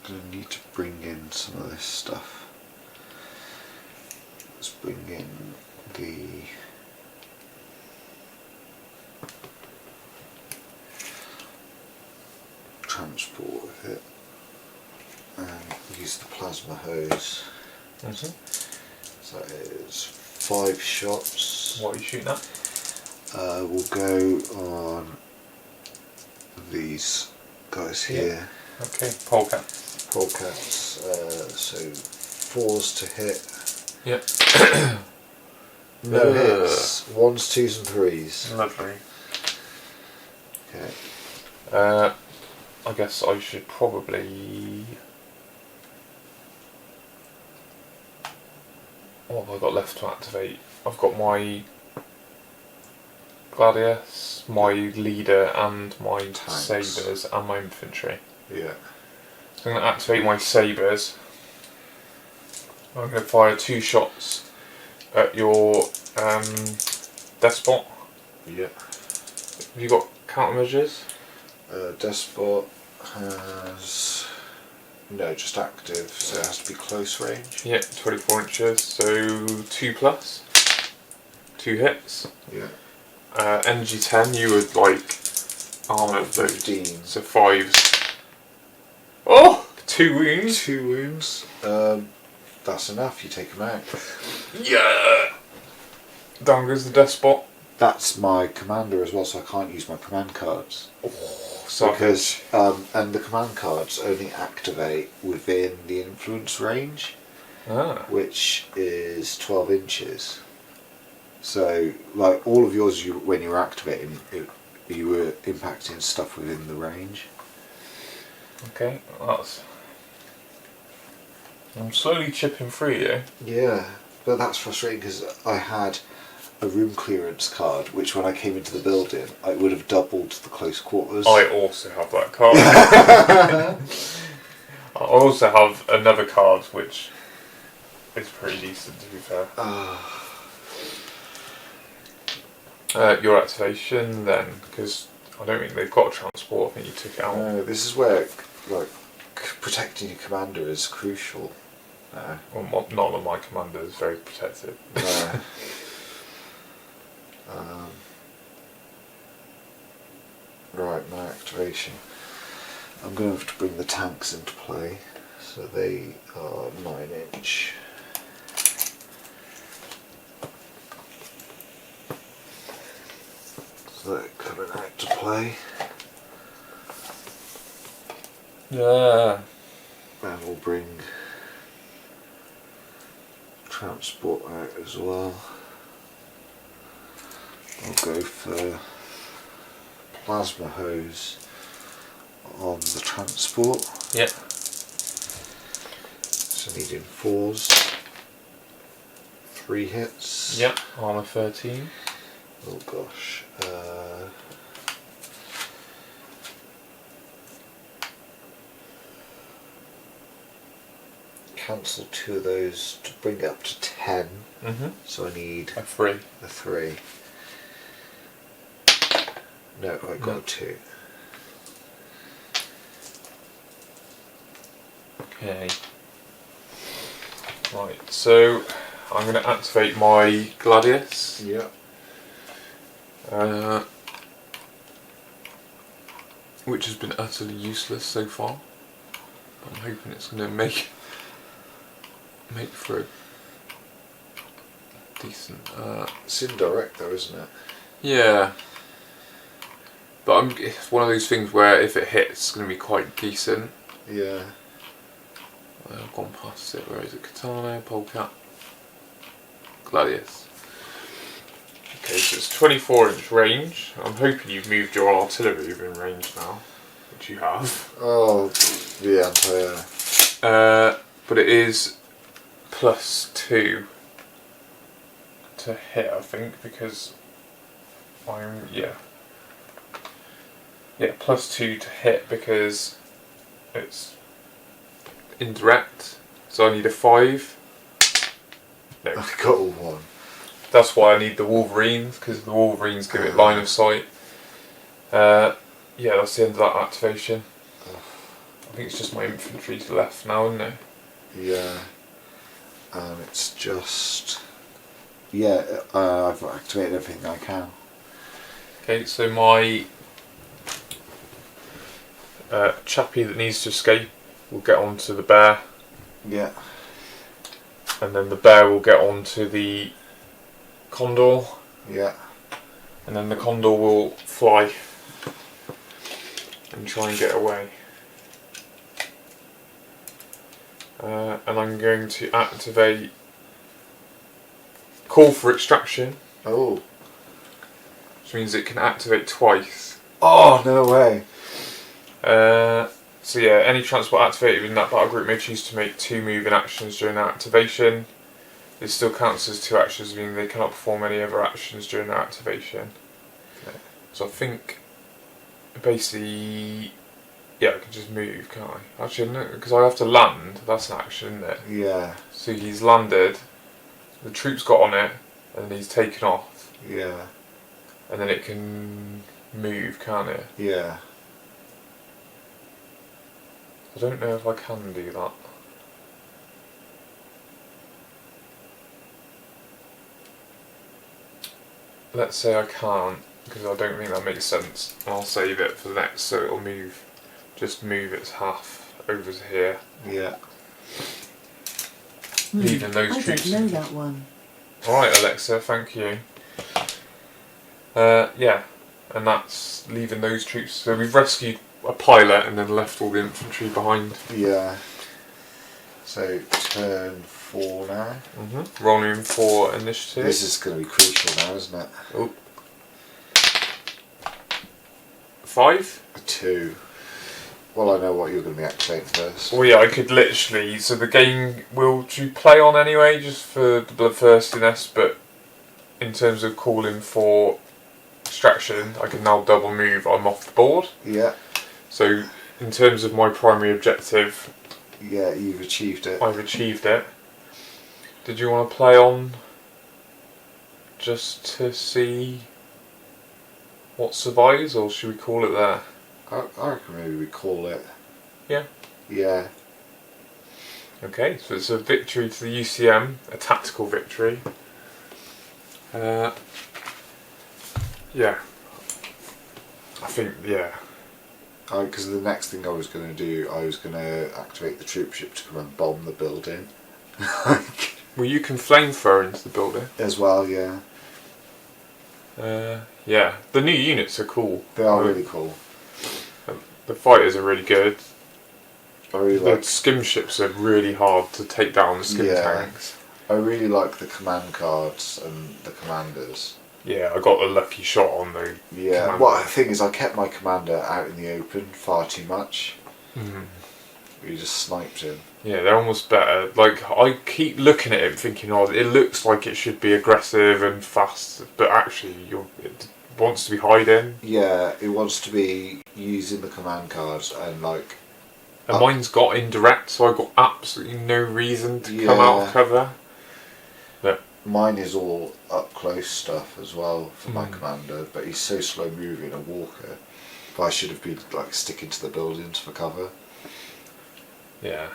Gonna need to bring in some of this stuff. Let's bring in the transport of it and use the plasma hose. So that is 5 shots. What are you shooting at? We'll go on these guys here. Okay, polecat. Polecats, so 4s to hit. Yep. No hits. 1s, 2s and 3s. Lovely. Okay. I guess I should probably... what have I got left to activate? I've got my Gladius, my leader, and my Tanks. sabres, and my infantry. Yeah. So I'm going to activate my sabres. I'm going to fire 2 shots at your despot. Yeah. Have you got countermeasures? Despot has no, just active, so it has to be close range. Yeah, 24 inches, so 2 plus. 2 hits. Yeah. Energy 10, you would like armour 15. So 5s. Oh! 2 wounds. 2 wounds. That's enough, you take them out. Yeah! Down goes the despot. That's my commander as well, so I can't use my command cards. Oh, so Because, and the command cards only activate within the influence range, which is 12 inches. So, like, all of yours, when you were activating, you were impacting stuff within the range. Okay, that's... I'm slowly chipping through you. Yeah, but that's frustrating because I had a room clearance card, which when I came into the building, I would have doubled the close quarters. I also have that card. I also have another card which is pretty decent, to be fair. Your activation then, because I don't think they've got a transport. I think you took it out. No, this is where like protecting your commander is crucial. Well, not that my commander is very protected. No. Right, my activation. I'm going to have to bring the tanks into play. So they are 9 inch. So they're coming out to play. Yeah. And we'll bring transport out as well. I'll go for plasma hose on the transport. Yep. So needing 4s. 3 hits. Yep. Armour 13. Oh gosh. Cancel 2 of those to bring it up to 10. So I need a 3. A 3. No, I got a 2. Okay. Right, so I'm going to activate my Gladius. Yeah. Which has been utterly useless so far. I'm hoping it's going to make for a decent. It's indirect though, isn't it? Yeah. But it's one of those things where if it hits, it's going to be quite decent. Yeah. I've gone past it. Where is it? Katana, Polecat, Gladius. Okay, so it's 24-inch range. I'm hoping you've moved your artillery within range now, which you have. Oh, the anti-air. But it is +2 to hit, I think, because yeah, +2 to hit because it's indirect. So I need a 5. No, I got a 1. that's why I need the Wolverines, because the Wolverines give it line of sight. Yeah, that's the end of that activation. I think it's just my infantry left now, isn't it? Yeah. And it's just... Yeah, I've activated everything I can. Okay, so my chappie that needs to escape will get onto the bear. Yeah. And then the bear will get onto the condor. Yeah. And then the condor will fly and try and get away. And I'm going to activate Call for Extraction. Oh. Which means it can activate twice. Oh, no way. So yeah, any transport activated in that battle group may choose to make 2 moving actions during that activation. it still counts as 2 actions, meaning they cannot perform any other actions during their activation. Okay. So I think basically, yeah, I can just move, can't I? Actually, no, because I have to land. That's an action, isn't it? Yeah. So he's landed, the troops got on it, and then he's taken off. Yeah. And then it can move, can't it? Yeah. I don't know if I can do that. Let's say I can't, because I don't think that makes sense. I'll save it for the next, so it'll move, just move its half over to here. Yeah. Leaving those I troops. don't know that one. Alright, Alexa, thank you. Yeah, and that's leaving those troops. So we've rescued a pilot and then left all the infantry behind. Yeah. So turn 4 now. Rolling for initiative. This is going to be crucial now, isn't it? Oh. 5? A 2. Well, I know what you're going to be activating first. Well, yeah, I could literally. So the game will you play on anyway, just for the bloodthirstiness. But in terms of calling for extraction, I can now double move. I'm off the board. Yeah. So in terms of my primary objective, Yeah, you've achieved it. I've achieved it. Did you want to play on just to see what survives, or should we call it there? I reckon maybe we call it. Yeah. Yeah. Okay, so it's a victory to the UCM, a tactical victory. Yeah. I think, yeah. Because the next thing I was going to do, I was going to activate the troop ship to come and bomb the building. Well, you can flamethrower into the building. As well, yeah. Yeah, the new units are cool. They are really cool. The fighters are really good. I really The like. skim ships are really hard to take down, the skim tanks. I really like the command cards and the commanders. Yeah, I got a lucky shot on the Yeah. commander. Well, the thing is, I kept my commander out in the open far too much. You just sniped him. Yeah, they're almost better. Like, I keep looking at it thinking, oh, it looks like it should be aggressive and fast, but actually it wants to be hiding. Yeah, it wants to be using the command cards and like. And mine's got indirect, so I've got absolutely no reason to come out of cover. But mine is all up close stuff as well for my commander, but he's so slow moving, a walker. But I should have been like sticking to the buildings for cover. yeah,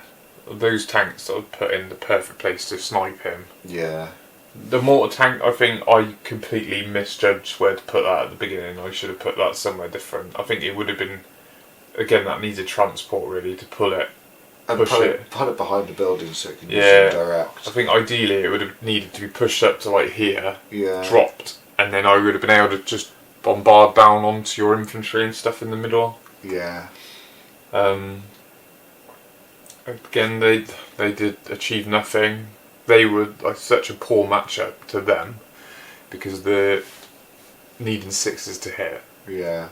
those tanks that I've put in the perfect place to snipe him. Yeah. The mortar tank, I think I completely misjudged where to put that at the beginning. I should have put that somewhere different. I think it would have been, again, that needed transport really to pull it, And push it. put it behind the building so it can use Yeah. it direct. I think ideally it would have needed to be pushed up to like here, Yeah. dropped, and then I would have been able to just bombard down onto your infantry and stuff in the middle. Yeah. Again, they did achieve nothing. They were like such a poor matchup to them because they're needing 6s to hit. Yeah.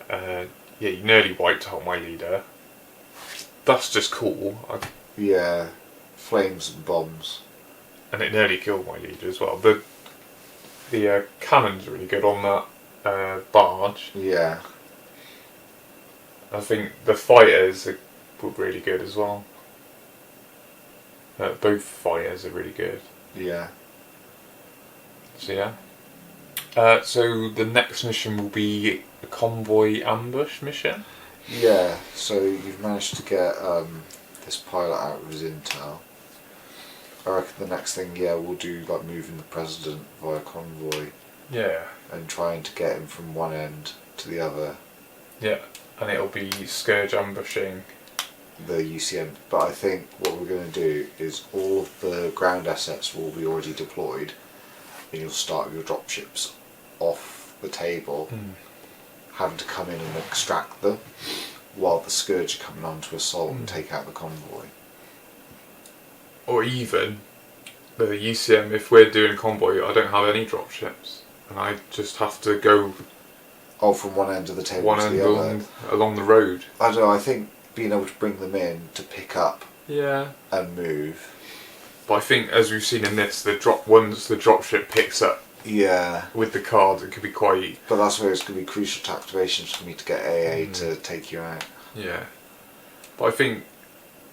Yeah, you nearly wiped out my leader. That's just cool. Yeah. Flames and bombs. And it nearly killed my leader as well. The cannon's really good on that barge. Yeah. I think the fighters were really good as well. Both fighters are really good. Yeah. So yeah. So the next mission will be a convoy ambush mission. Yeah. So you've managed to get this pilot out of his intel. I reckon the next thing, we'll do like moving the president via convoy Yeah. and trying to get him from one end to the other. Yeah. And it'll be Scourge ambushing. The UCM, but I think what we're going to do is all of the ground assets will be already deployed, and you'll start your dropships off the table, having to come in and extract them, while the Scourge are coming on to assault and take out the convoy. Or even the UCM, if we're doing a convoy, I don't have any dropships, and I just have to go From one end of the table one to end the other. along the road. I don't know, I think being able to bring them in to pick up Yeah. and move But I think, as we've seen in this, once the dropship picks up Yeah. with the cards, it could be quite... But that's where it's going to be crucial to activations for me to get AA to take you out. Yeah. But I think...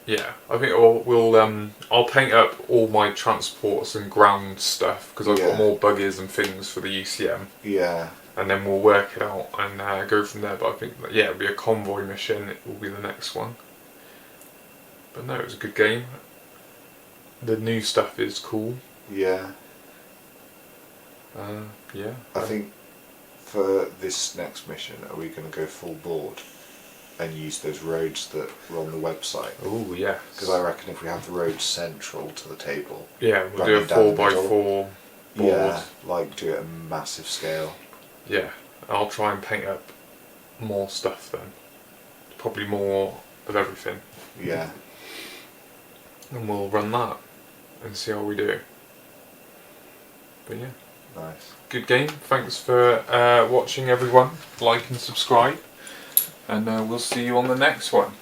Yeah, I think I'll paint up all my transports and ground stuff, because I've got more buggies and things for the UCM. Yeah. And then we'll work it out and go from there. But I think, yeah, it'll be a convoy mission. It will be the next one. But no, it was a good game. The new stuff is cool. Yeah. Yeah. I think for this next mission, are we going to go full board and use those roads that were on the website? Oh, yeah. Because I reckon if we have the roads central to the table... Yeah, we'll do a 4x4 board. Yeah, like do it at a massive scale. Yeah, I'll try and paint up more stuff then. Probably more of everything. Yeah. And we'll run that and see how we do. But yeah. Nice. Good game. Thanks for watching, everyone. Like and subscribe. And we'll see you on the next one.